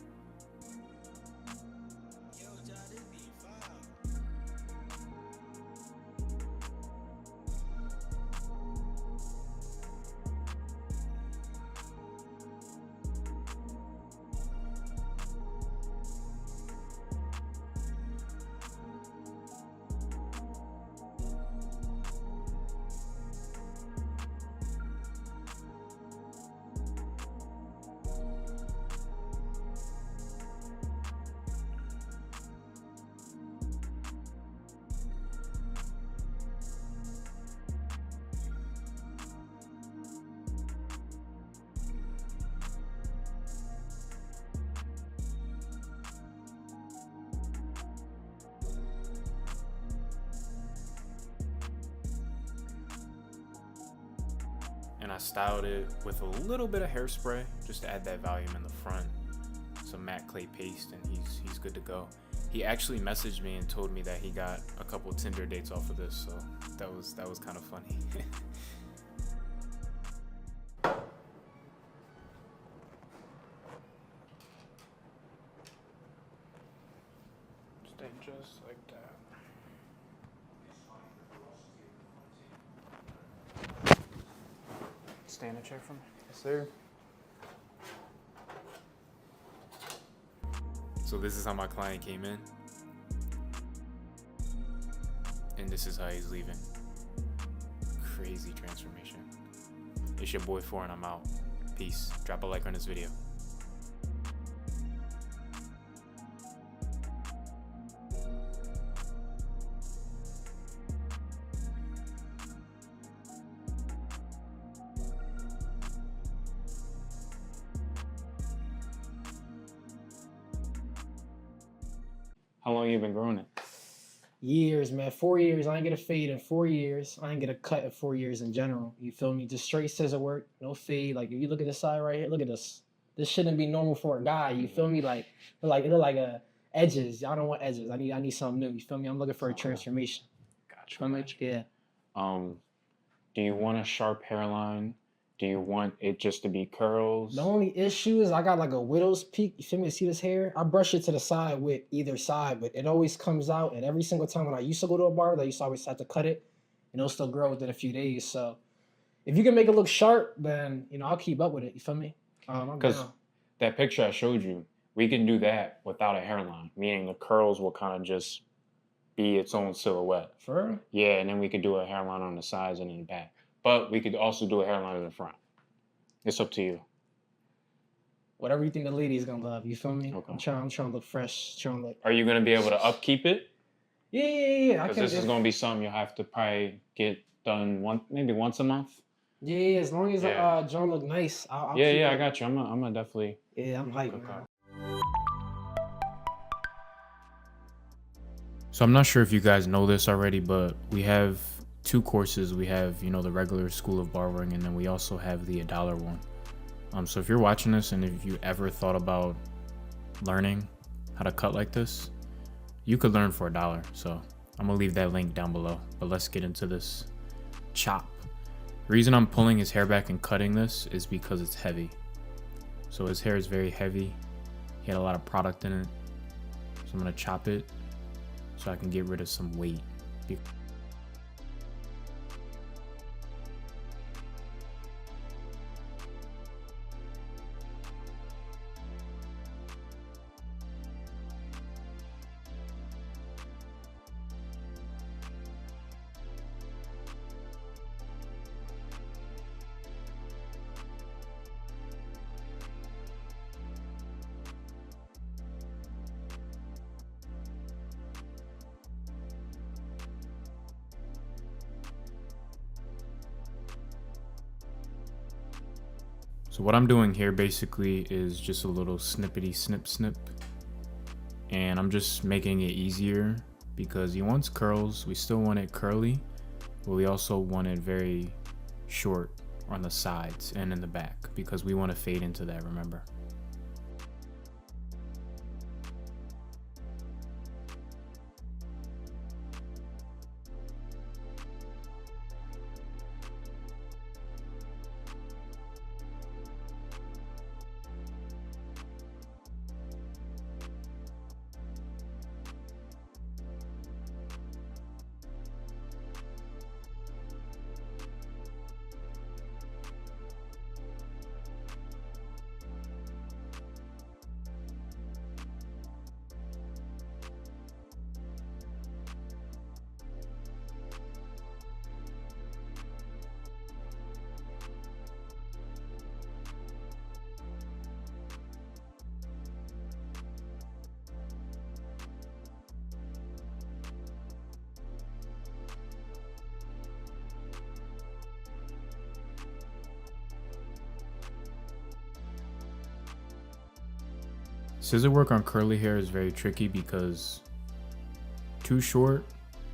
S2: And I styled it with a little bit of hairspray just to add that volume in the front. Some matte clay paste, and he's good to go. He actually messaged me and told me that he got a couple Tinder dates off of this, so that was kind of funny. Stay just like that. Stay in the chair for me.
S6: Yes, sir.
S2: So this is how my client came in. And this is how he's leaving. Crazy transformation. It's your boy 4 and I'm out. Peace. Drop a like on this video. How long you been growing it?
S7: Years, man. 4 years. I ain't get a fade in 4 years. I ain't get a cut in 4 years in general. You feel me? Just straight scissor work, no fade. Like if you look at this side right here, look at this. This shouldn't be normal for a guy. You feel me? Like it look like edges. Y'all don't want edges. I need something new. You feel me? I'm looking for a transformation.
S2: Gotcha.
S7: Feel me? Yeah.
S2: Do you want a sharp hairline? Do you want it just to be curls?
S7: The only issue is I got like a widow's peak. You feel me? See this hair? I brush it to the side with either side, but it always comes out. And every single time when I used to go to a barber, I used to always have to cut it, and it'll still grow within a few days. So if you can make it look sharp, then I'll keep up with it. You feel me?
S2: Because that picture I showed you, we can do that without a hairline, meaning the curls will kind of just be its own silhouette.
S7: For real?
S2: Yeah, and then we could do a hairline on the sides and in the back. But we could also do a hairline in the front. It's up to you.
S7: Whatever you think the lady is gonna love. You feel me?
S2: Okay.
S7: I'm trying to look fresh. Trying to look.
S2: Are you going to be able to upkeep it?
S7: Yeah. I
S2: Because
S7: can.
S2: this is going to be something you'll have to probably get done maybe once a month.
S7: Yeah. As long as
S2: Yeah.
S7: John look nice. I'll
S2: Yeah,
S7: keep
S2: I
S7: it.
S2: got you. I'm gonna definitely.
S7: Yeah, I'm hyped,
S2: Okay.
S7: man.
S2: So I'm not sure if you guys know this already, but we have 2 courses. We have, the regular School of Barbering, and then we also have the $1 one. So if you're watching this and if you ever thought about learning how to cut like this, you could learn for $1. So I'm gonna leave that link down below. But let's get into this chop. The reason I'm pulling his hair back and cutting this is because it's heavy. So his hair is very heavy. He had a lot of product in it. So I'm gonna chop it so I can get rid of some weight. So what I'm doing here basically is just a little snippety snip snip. And I'm just making it easier because he wants curls. We still want it curly, but we also want it very short on the sides and in the back because we want to fade into that, remember? Scissor work on curly hair is very tricky because too short,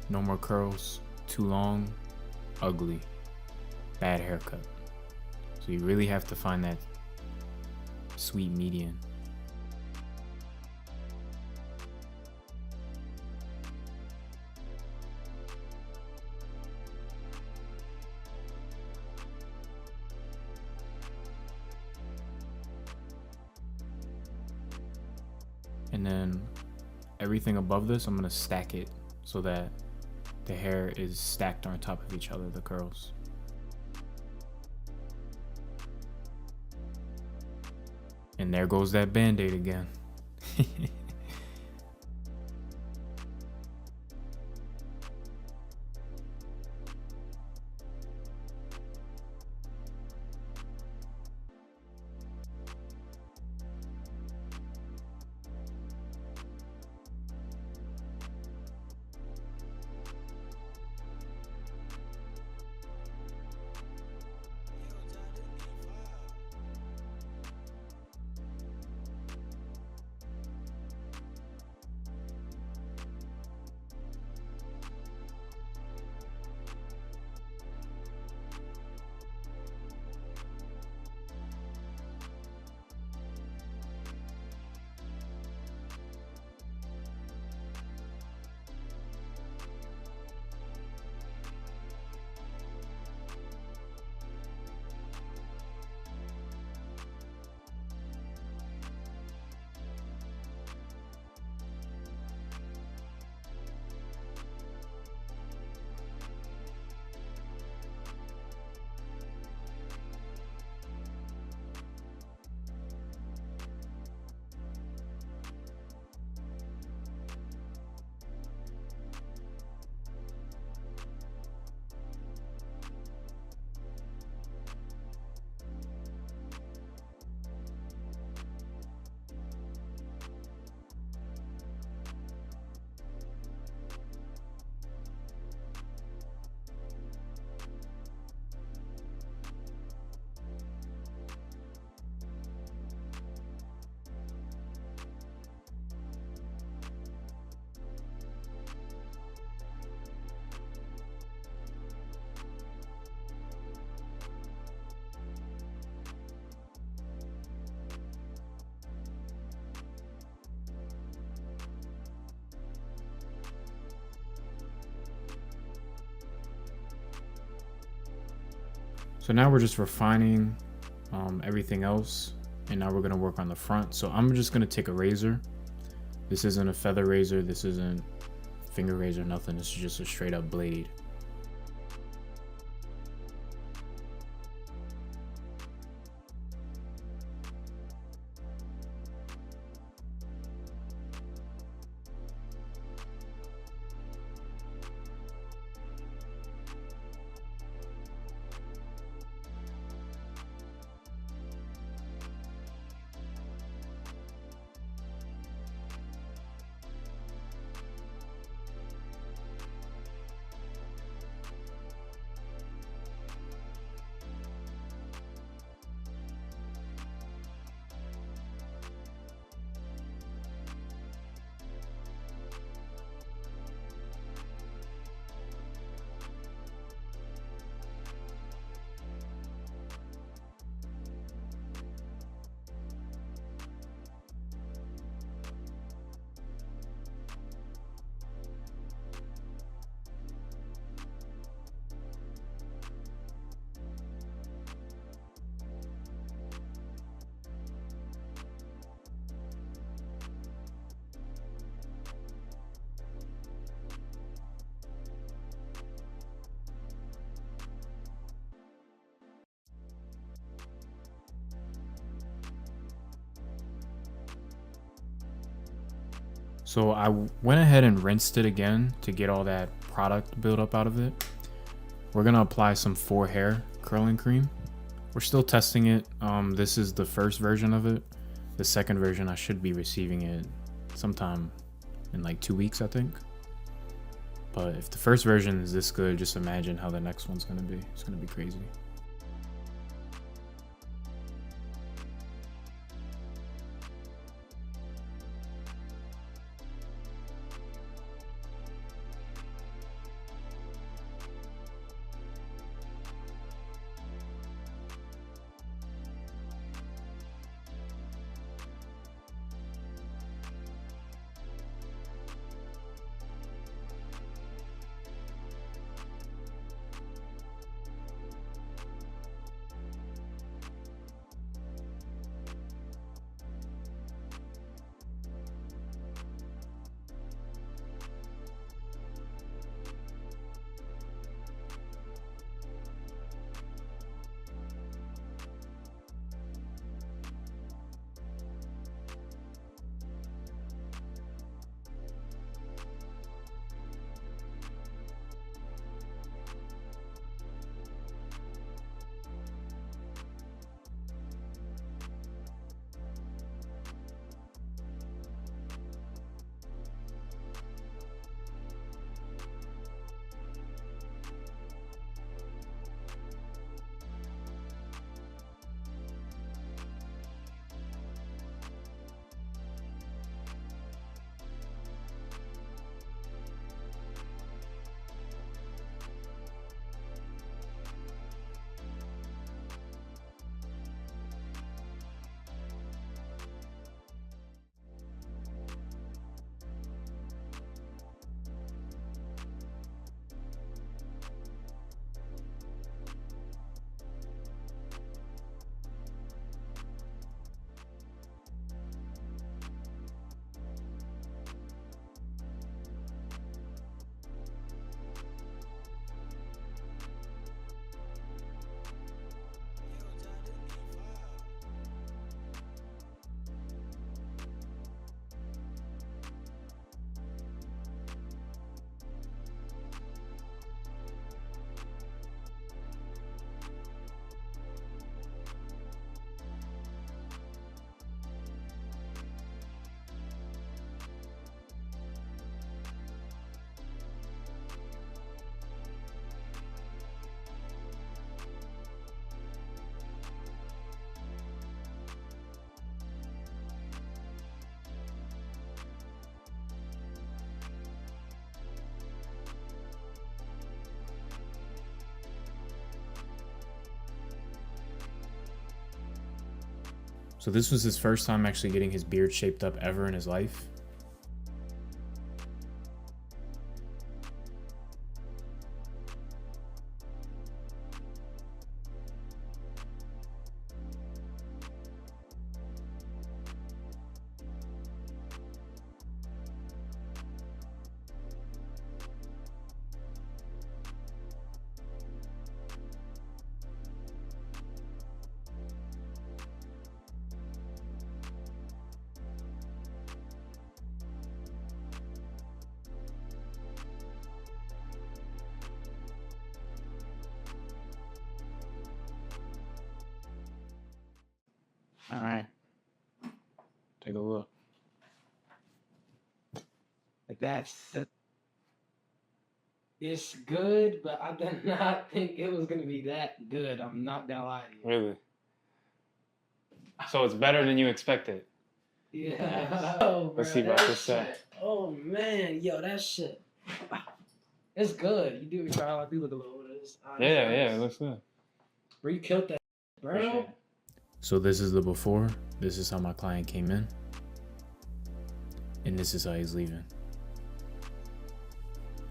S2: no more curls, too long, ugly, bad haircut. So you really have to find that sweet median. And then everything above this, I'm gonna stack it so that the hair is stacked on top of each other, the curls. And there goes that band-aid again. So now we're just refining everything else, and now we're gonna work on the front. So I'm just gonna take a razor. This isn't a feather razor, this isn't finger razor, nothing. This is just a straight up blade. So I went ahead and rinsed it again to get all that product buildup out of it. We're gonna apply some 4 hair curling cream. We're still testing it. This is the first version of it. The second version, I should be receiving it sometime in like 2 weeks, I think. But if the first version is this good, just imagine how the next one's gonna be. It's gonna be crazy. So this was his first time actually getting his beard shaped up ever in his life. All right, take a look.
S7: Like that's it's good, but I did not think it was gonna be that good. I'm not gonna lie to you.
S2: Really? So it's better than you expected.
S7: Yeah. Oh,
S2: Let's
S7: bro,
S2: see about
S7: that
S2: this set.
S7: shit- Oh man, yo, that shit. It's good. You do try. I do look a little bit of this.
S2: Yeah, it looks good.
S7: Bro, you killed that, bro.
S2: So this is the before. This is how my client came in. And this is how he's leaving.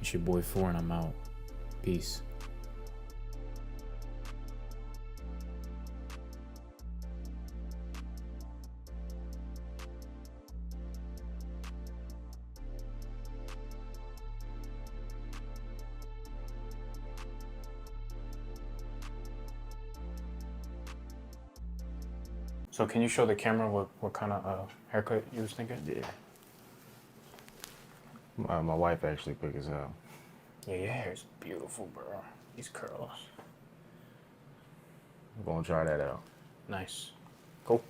S2: It's your boy 4 and I'm out. Peace. So can you show the camera what kind of haircut you was thinking?
S6: Yeah. My wife actually quick as hell.
S2: Yeah, your hair is beautiful, bro. These curls.
S6: I'm gonna try that out.
S2: Nice. Cool.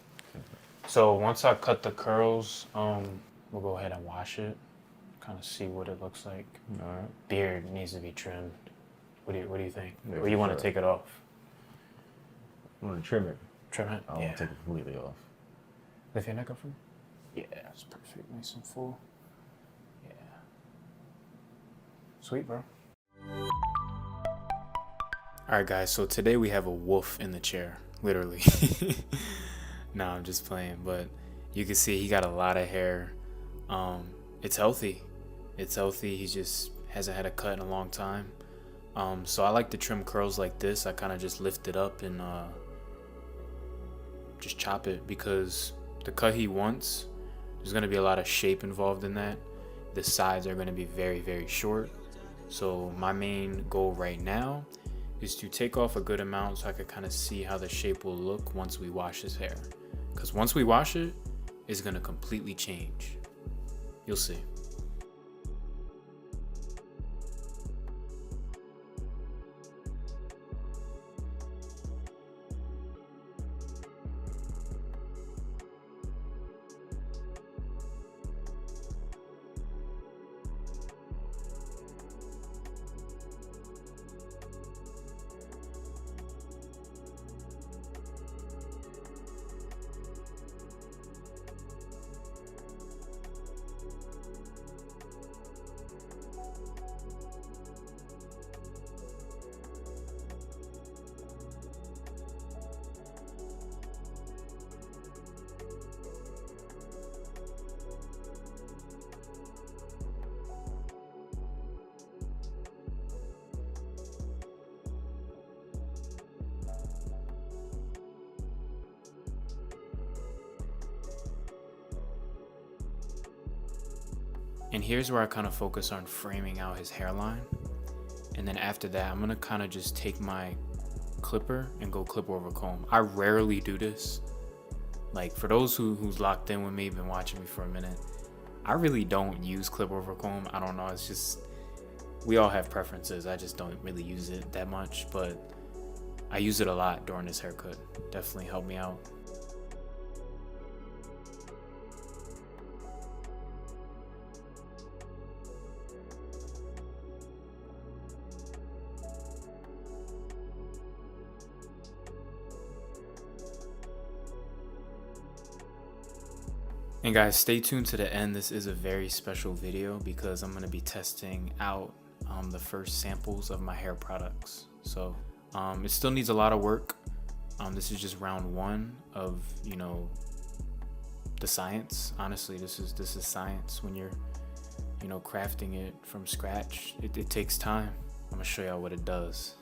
S2: So once I cut the curls, we'll go ahead and wash it. Kind of see what it looks like.
S6: All right.
S2: Beard needs to be trimmed. What do you think?
S6: Yeah,
S2: Or
S6: for
S2: you want
S6: sure.
S2: to take it off?
S6: I'm gonna trim it.
S2: Trim it?
S6: I don't want to take it completely off.
S2: Lift your neck up for me. Yeah, that's perfect. Nice and full. Yeah. Sweet, bro. Alright, guys, so today we have a wolf in the chair. Literally. Nah, I'm just playing, but you can see he got a lot of hair. It's healthy. It's healthy. He just hasn't had a cut in a long time. So I like to trim curls like this. I kind of just lift it up and just chop it, because the cut he wants, there's going to be a lot of shape involved in that. The sides are going to be very, very short. So my main goal right now is to take off a good amount so I could kind of see how the shape will look once we wash his hair. Because once we wash it, it's going to completely change. You'll see. And here's where I kind of focus on framing out his hairline. And then after that, I'm going to kind of just take my clipper and go clip over comb. I rarely do this. Like, for those who's locked in with me, been watching me for a minute, I really don't use clip over comb. I don't know. It's just, we all have preferences. I just don't really use it that much, but I use it a lot during this haircut. Definitely helped me out. And guys, stay tuned to the end. This is a very special video because I'm going to be testing out the first samples of my hair products. So it still needs a lot of work. This is just round one of, you know, the science. Honestly, this is science. When you're, you know, crafting it from scratch, it takes time. I'm gonna show y'all what it does.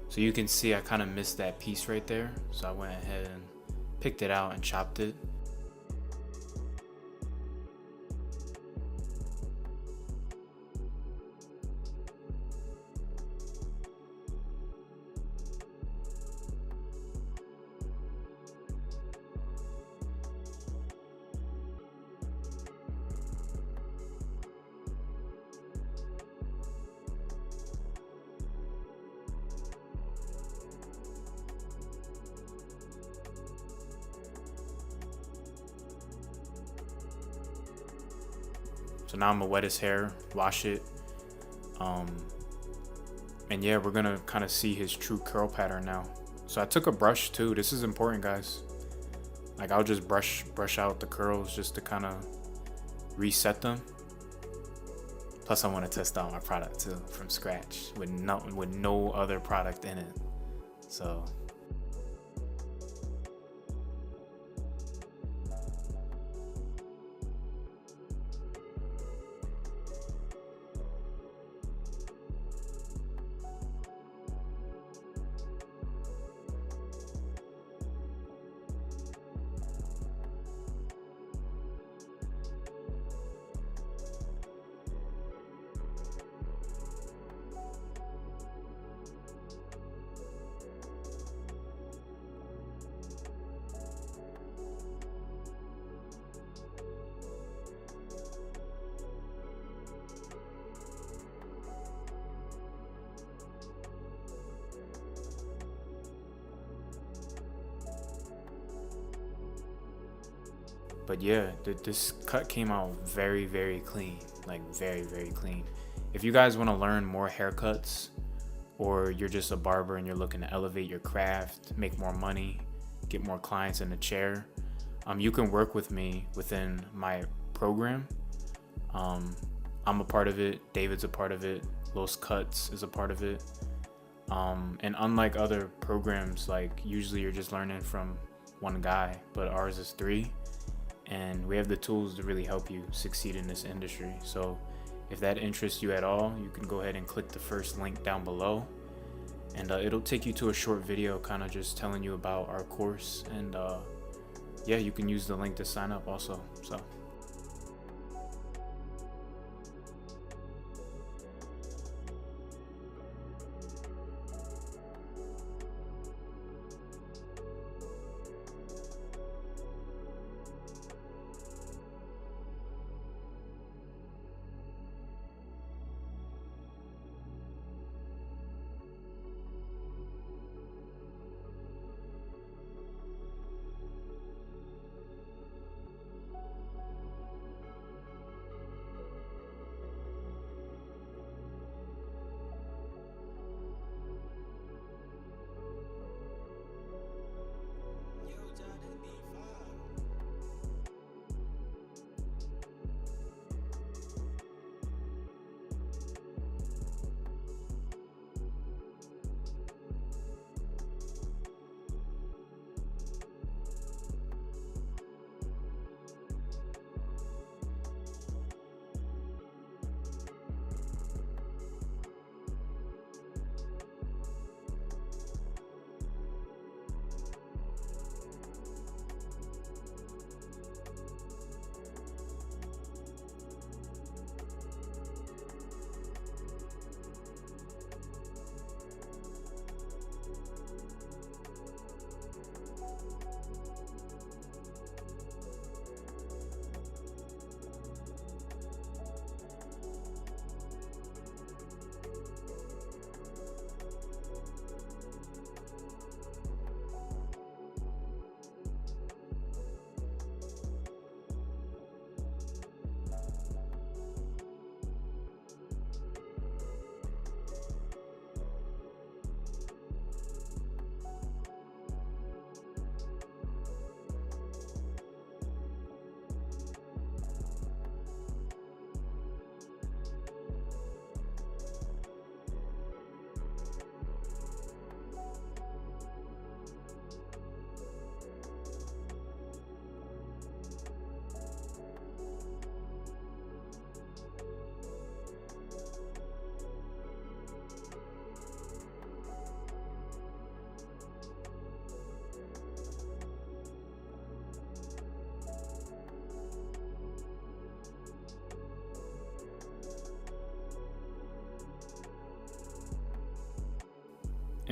S2: So you can see I kind of missed that piece right there. So I went ahead and picked it out and chopped it. So now I'm gonna wet his hair, wash it, And yeah, we're gonna kind of see his true curl pattern now. So I took a brush too. This is important, guys. Like I'll just brush out the curls just to kind of reset them. Plus I want to test out my product too from scratch with no other product in it. So but yeah, this cut came out very, very clean, like very, very clean. If you guys want to learn more haircuts, or you're just a barber and you're looking to elevate your craft, make more money, get more clients in the chair, you can work with me within my program. I'm a part of it, David's a part of it, Los Cuts is a part of it. And unlike other programs, like usually you're just learning from one guy, but ours is 3. And we have the tools to really help you succeed in this industry. So if that interests you at all, you can go ahead and click the first link down below, and it'll take you to a short video kind of just telling you about our course. And yeah, you can use the link to sign up also. So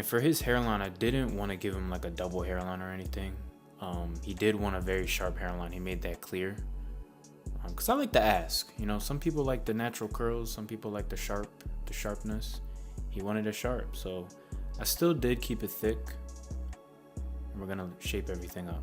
S2: And for his hairline, I didn't want to give him like a double hairline or anything. He did want a very sharp hairline. He made that clear. Because I like to ask, you know, some people like the natural curls, some people like the sharpness. He wanted it sharp, so I still did keep it thick. And we're gonna shape everything up.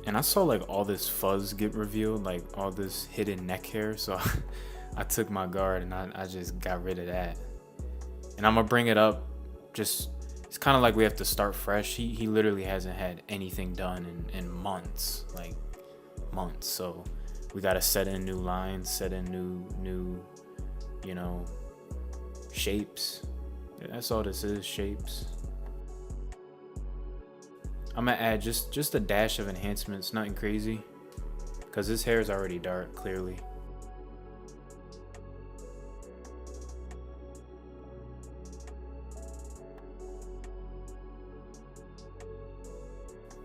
S2: And I saw like all this fuzz get revealed, like all this hidden neck hair. So I took my guard and I just got rid of that. And I'm gonna bring it up. Just, it's kind of like we have to start fresh. He literally hasn't had anything done in months, like months. So we gotta set in new lines, set in new, you know, shapes. That's all this is, shapes. I'm gonna add just a dash of enhancements, nothing crazy, because his hair is already dark, clearly.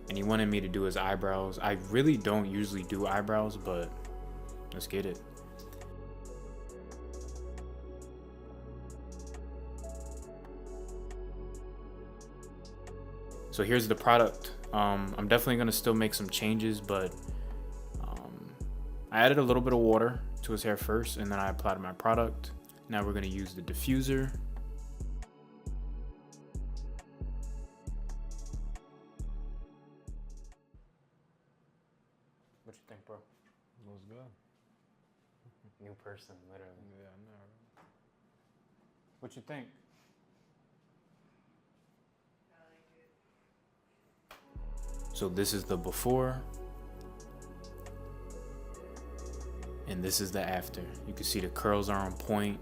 S2: And he wanted me to do his eyebrows. I really don't usually do eyebrows, but let's get it. So here's the product. I'm definitely gonna still make some changes, but I added a little bit of water to his hair first, and then I applied my product. Now we're gonna use the diffuser. What you think, bro?
S6: Looks good.
S2: New person, literally.
S6: Yeah, I know.
S2: What you think? So this is the before, and this is the after. You can see the curls are on point,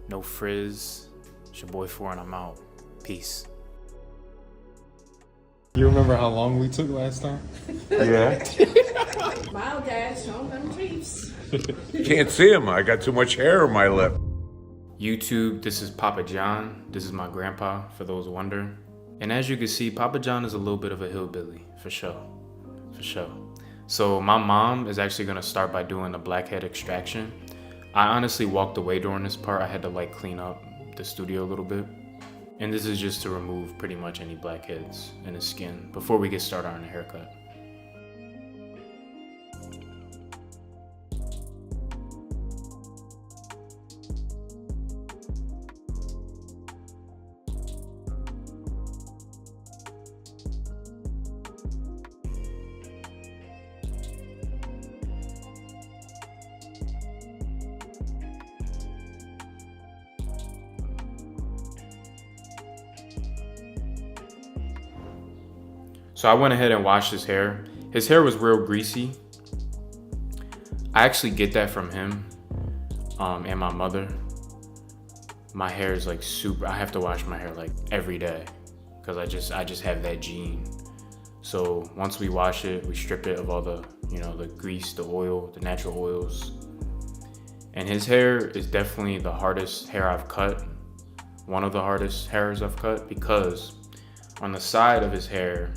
S2: no frizz. It's your boy 4 and I'm out. Peace.
S3: You remember how long we took last time?
S8: Yeah.
S9: Wow, Dad, show them treats.
S8: Can't see him. I got too much hair on my lip.
S2: YouTube, this is Papa John. This is my grandpa, for those wondering. And as you can see, Papa John is a little bit of a hillbilly, for sure. For sure. So my mom is actually gonna start by doing the blackhead extraction. I honestly walked away during this part. I had to like clean up the studio a little bit. And this is just to remove pretty much any blackheads in his skin before we get started on the haircut. So I went ahead and washed his hair. His hair was real greasy. I actually get that from him and my mother. My hair is like super, I have to wash my hair like every day because I just have that gene. So once we wash it, we strip it of all the, you know, the grease, the oil, the natural oils. And his hair is definitely the hardest hair I've cut. One of the hardest hairs I've cut, because on the side of his hair,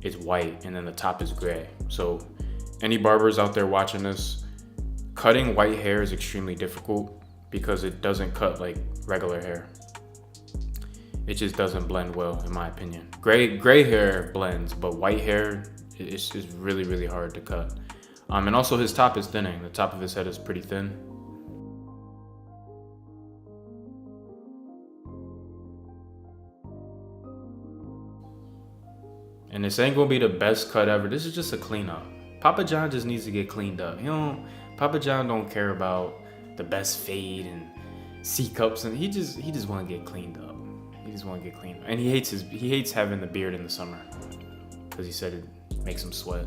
S2: it's white and then the top is gray. So any barbers out there watching this, cutting white hair is extremely difficult because it doesn't cut like regular hair. It just doesn't blend well, in my opinion. Gray hair blends, but white hair is really, really hard to cut. And also his top is thinning. The top of his head is pretty thin. And this ain't gonna be the best cut ever. This is just a cleanup. Papa John just needs to get cleaned up. Papa John don't care about the best fade and C cups, and he just wanna get cleaned up. He just wanna get cleaned up. And he hates having the beard in the summer because he said it makes him sweat.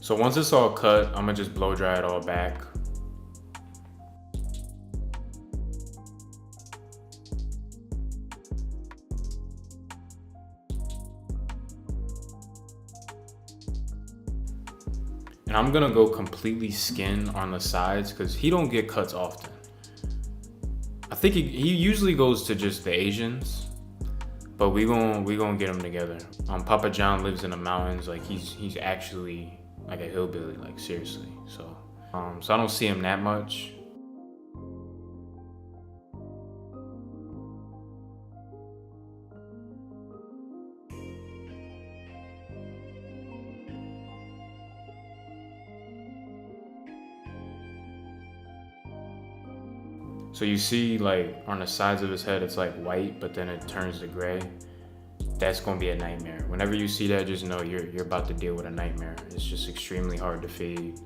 S2: So once it's all cut, I'm gonna just blow dry it all back. And I'm gonna go completely skin on the sides because he don't get cuts often. I think he usually goes to just the Asians, but we gonna get him together. Papa John lives in the mountains. Like he's actually like a hillbilly, like seriously. So I don't see him that much. So you see like on the sides of his head, it's like white, but then it turns to gray. That's gonna be a nightmare. Whenever you see that, just know you're about to deal with a nightmare. It's just extremely hard to fade.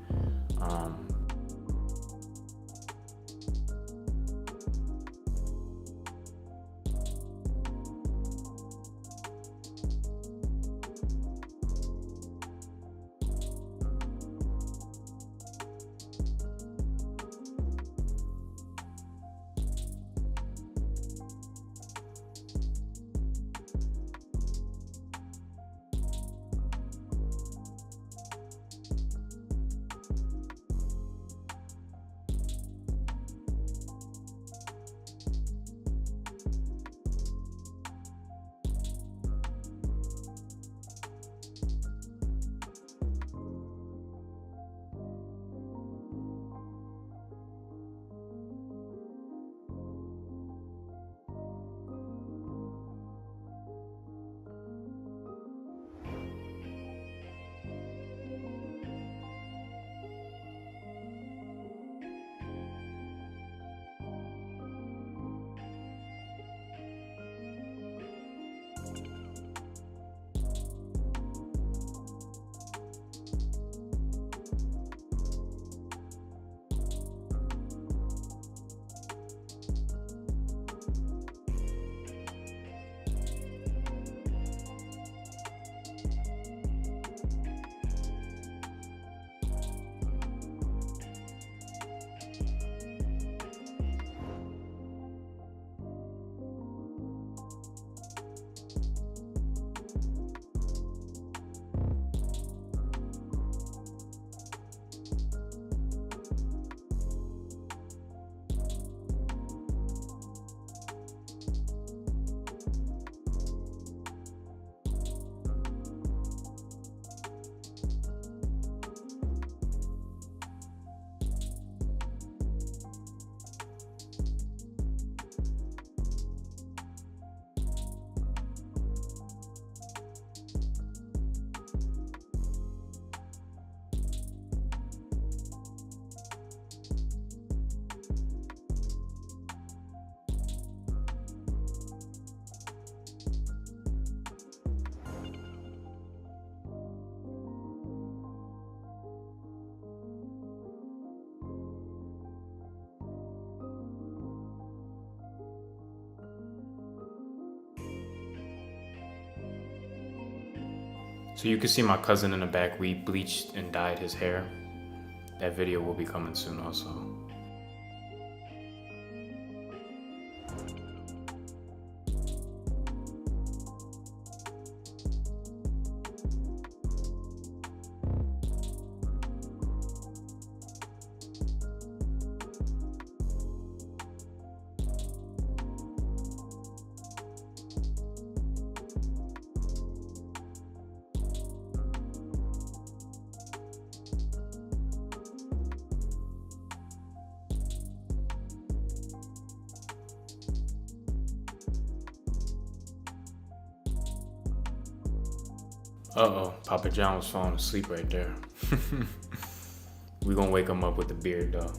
S2: So you can see my cousin in the back. We bleached and dyed his hair. That video will be coming soon also. Uh-oh, Papa John was falling asleep right there. We gonna wake him up with the beard though.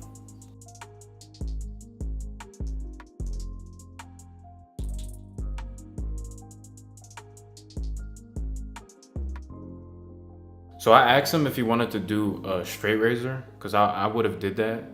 S2: So I asked him if he wanted to do a straight razor, because I would have did that.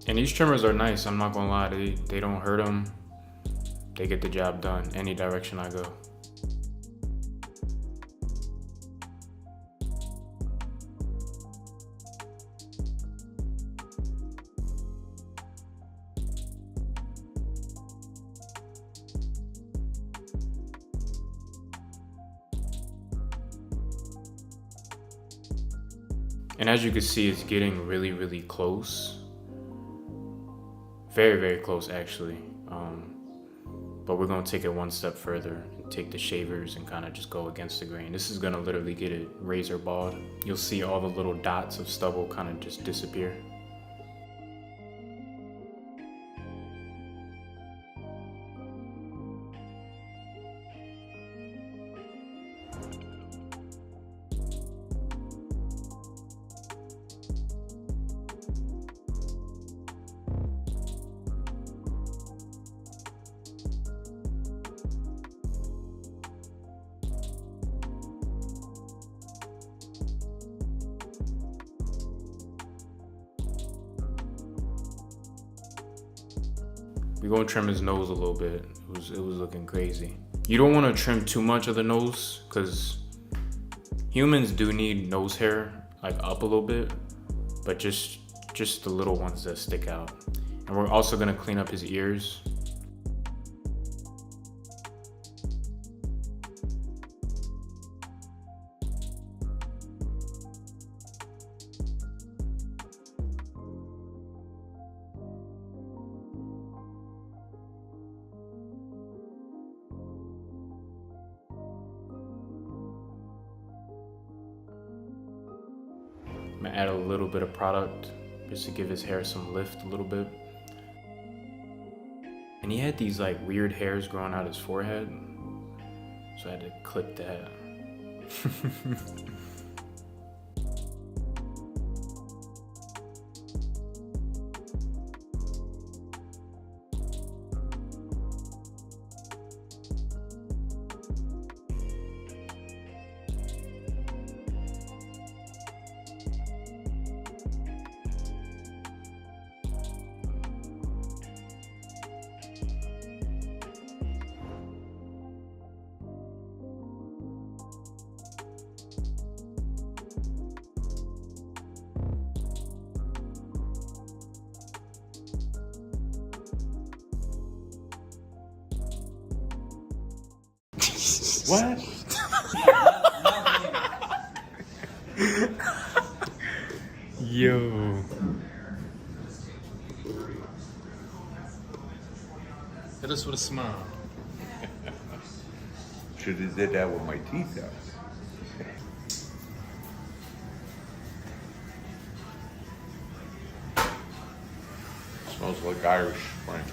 S2: And these trimmers are nice, I'm not gonna lie, they don't hurt them. They get the job done any direction I go. And as you can see, it's getting really, really close. Very, very close actually. But we're gonna take it one step further and take the shavers and kind of just go against the grain. This is gonna literally get it razor bald. You'll see all the little dots of stubble kind of just disappear. We're gonna trim his nose a little bit. It was looking crazy. You don't want to trim too much of the nose because humans do need nose hair like up a little bit, but just the little ones that stick out. And we're also gonna clean up his ears. I'm gonna add a little bit of product just to give his hair some lift a little bit. And he had these like weird hairs growing out his forehead, so I had to clip that.
S8: What?
S2: Yo.
S3: Hit us with a smile.
S8: Should have did that with my teeth out. Smells like Irish Spring.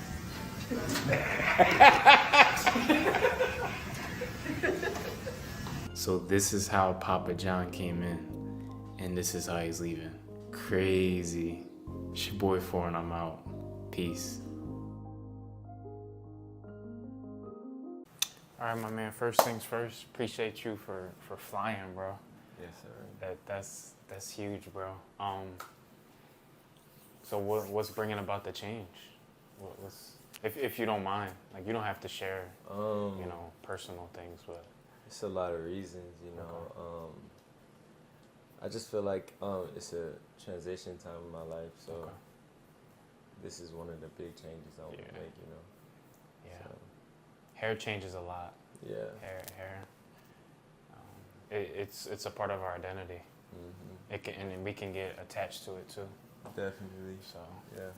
S2: So this is how Papa John came in, and this is how he's leaving. Crazy. It's your boy Four, and I'm out. Peace. All right, my man. First things first. Appreciate you for flying, bro.
S6: Yes, sir.
S2: That's huge, bro. So what's bringing about the change? What's if you don't mind, like you don't have to share, you know, personal things, but
S6: it's a lot of reasons, you know.
S2: Okay.
S6: I just feel like it's a transition time in my life, so
S2: Okay.
S6: this is one of the big changes I want to
S2: Yeah.
S6: make, you know.
S2: yeah,
S6: So,
S2: hair changes a lot.
S6: yeah.
S2: Hair. It's a part of our identity.
S6: Mm-hmm.
S2: it can, and then we can get attached to it too.
S6: Definitely.
S2: So
S6: Yeah.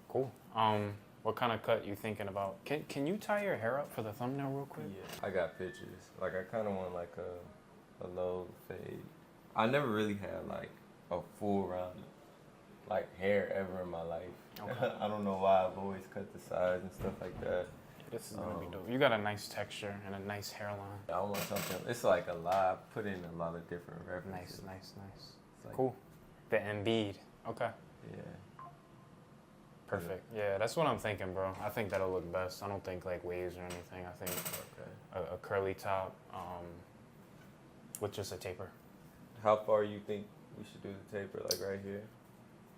S2: cool. What kind of cut you thinking about? Can you tie your hair up for the thumbnail real quick?
S6: Yeah. I got pictures. Like I kind of want like a low fade. I never really had like a full round like hair ever in my life.
S2: Okay.
S6: I don't know why I've always cut the sides and stuff like that.
S2: This is gonna be dope. You got a nice texture and a nice hairline.
S6: I want something. It's like a lot. I put in a lot of different references.
S2: Nice.
S6: It's like,
S2: Cool. The Embiid. Okay.
S6: Yeah.
S2: Perfect. Yeah, that's what I'm thinking, bro. I think that'll look best. I don't think like waves or anything. I think
S6: Okay.
S2: a curly top with just a taper.
S6: How far you think we should do the taper? Like right here?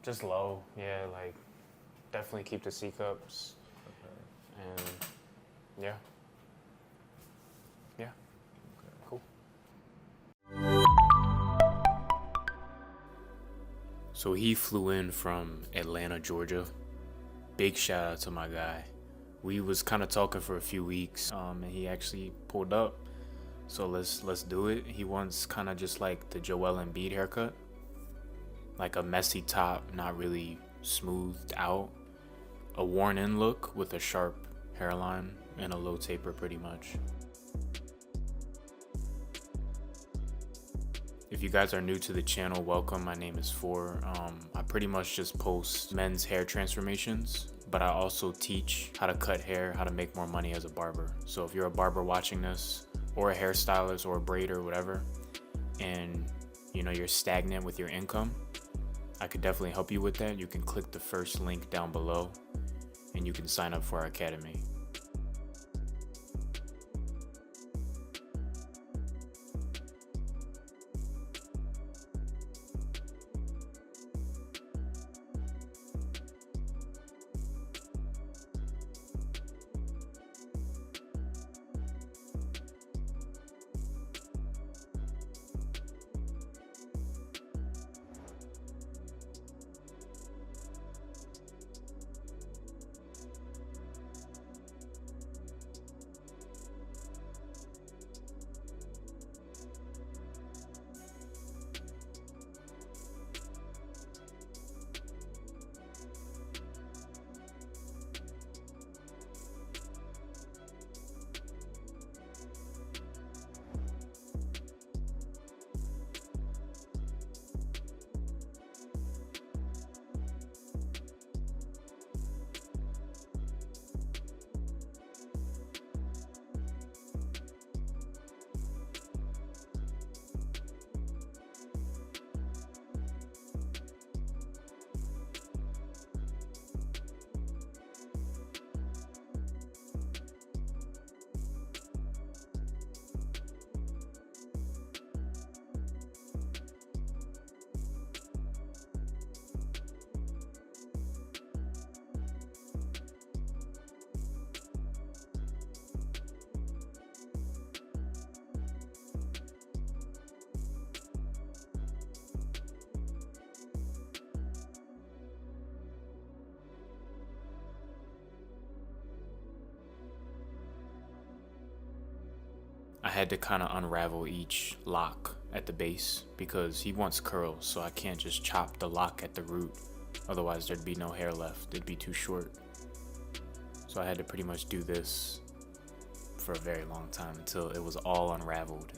S2: Just low. Yeah, like definitely keep the C cups.
S6: Okay.
S2: And yeah. Yeah. Cool. So he flew in from Atlanta, Georgia. Big shout out to my guy. We was kind of talking for a few weeks, and he actually pulled up. So let's do it. He wants kind of just like the Joel Embiid haircut, like a messy top, not really smoothed out, a worn-in look with a sharp hairline and a low taper, pretty much. If you guys are new to the channel, welcome. My name is For. I pretty much just post men's hair transformations, but I also teach how to cut hair, how to make more money as a barber. So if you're a barber watching this, or a hairstylist or a braider or whatever, and you know you're stagnant with your income, I could definitely help you with that. You can click the first link down below and you can sign up for our academy. I had to kind of unravel each lock at the base because he wants curls, so I can't just chop the lock at the root. Otherwise there'd be no hair left. It'd be too short. So I had to pretty much do this for a very long time until it was all unraveled.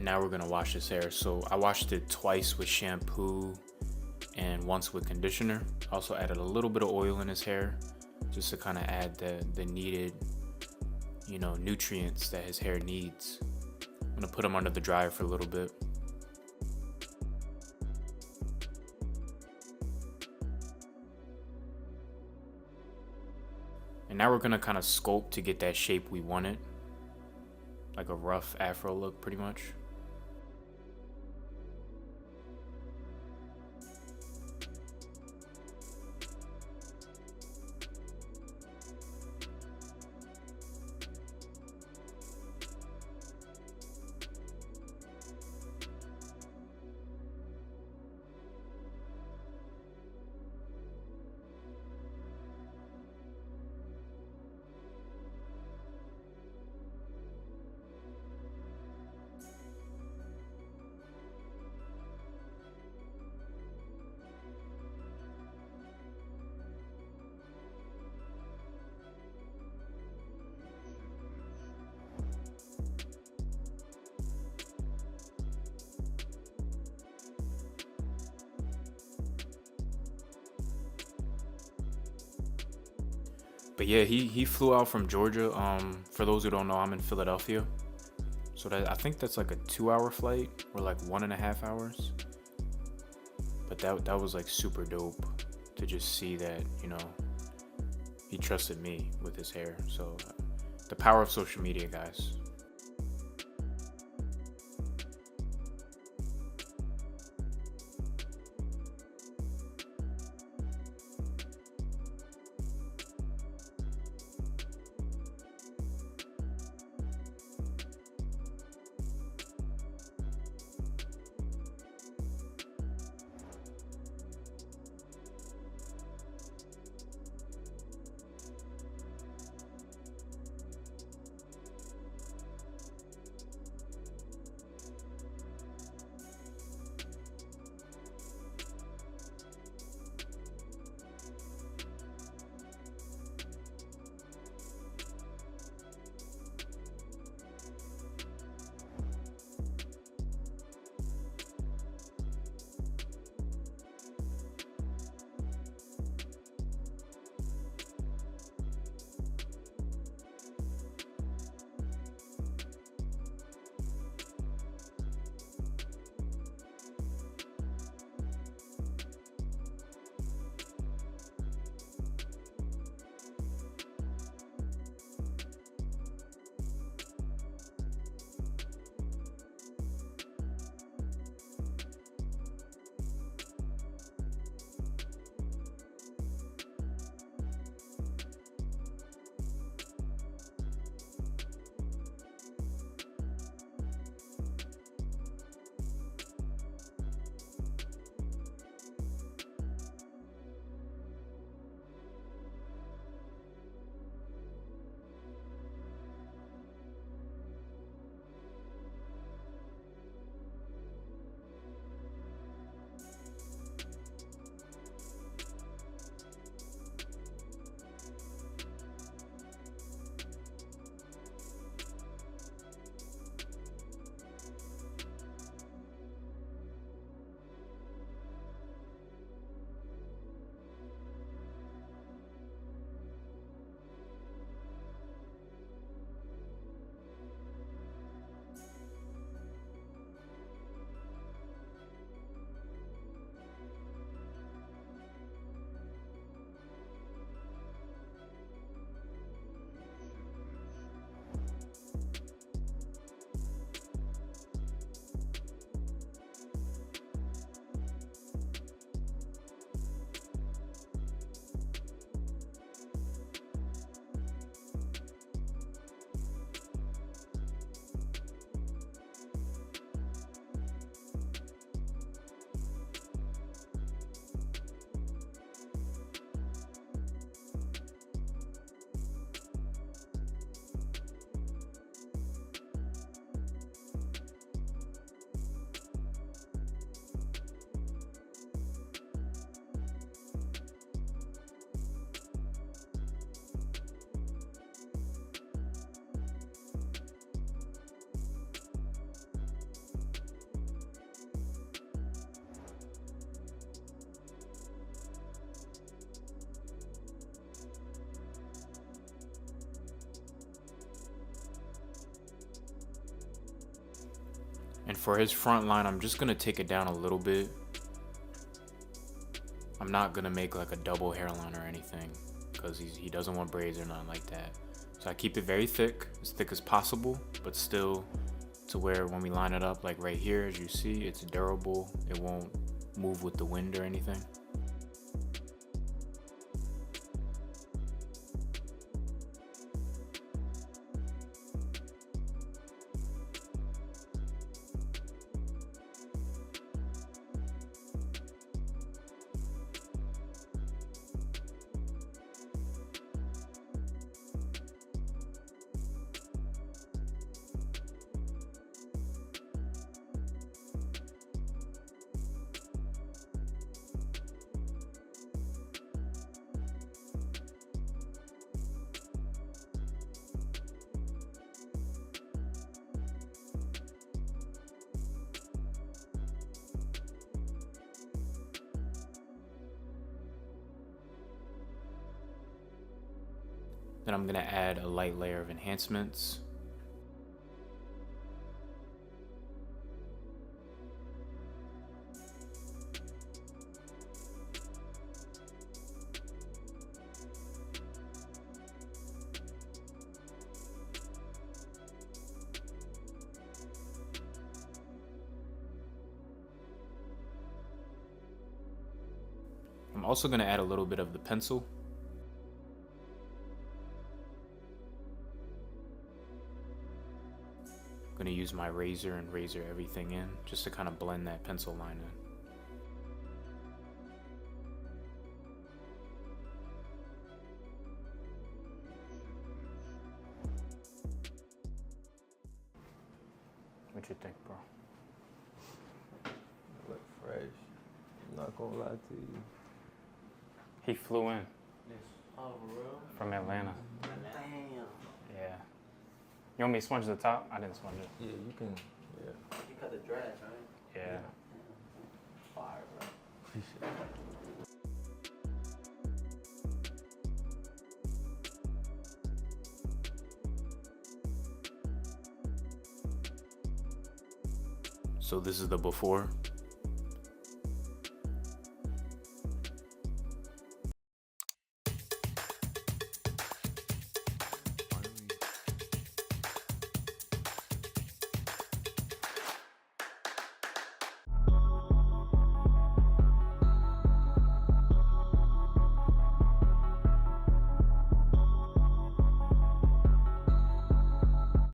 S2: And now we're gonna wash his hair. So I washed it twice with shampoo and once with conditioner. Also added a little bit of oil in his hair just to kind of add the needed, you know, nutrients that his hair needs. I'm gonna put him under the dryer for a little bit. And now we're gonna kind of sculpt to get that shape we wanted. Like a rough afro look, pretty much. But yeah, he flew out from Georgia. For those who don't know, I'm in Philadelphia. So I think that's like a 2-hour flight or like 1.5 hours. But that was like super dope to just see that, you know, he trusted me with his hair. So the power of social media, guys. And for his front line, I'm just gonna take it down a little bit. I'm not gonna make like a double hairline or anything because he doesn't want braids or nothing like that. So I keep it very thick as possible, but still to where when we line it up, like right here, as you see, it's durable. It won't move with the wind or anything. Then I'm gonna add a light layer of enhancements. I'm also gonna add a little bit of the pencil. I'm gonna use my razor and razor everything in just to kind of blend that pencil line in. What you think, bro?
S6: Look fresh. I'm not gonna lie to you.
S2: He flew in
S3: Oh, for real?
S2: from Atlanta.
S3: Damn.
S2: Yeah. You want me to sponge the top? I didn't sponge it.
S6: Yeah, you can. Yeah.
S3: You cut the dress, right?
S2: Yeah.
S3: Fire, bro.
S6: Appreciate it.
S2: So this is the before.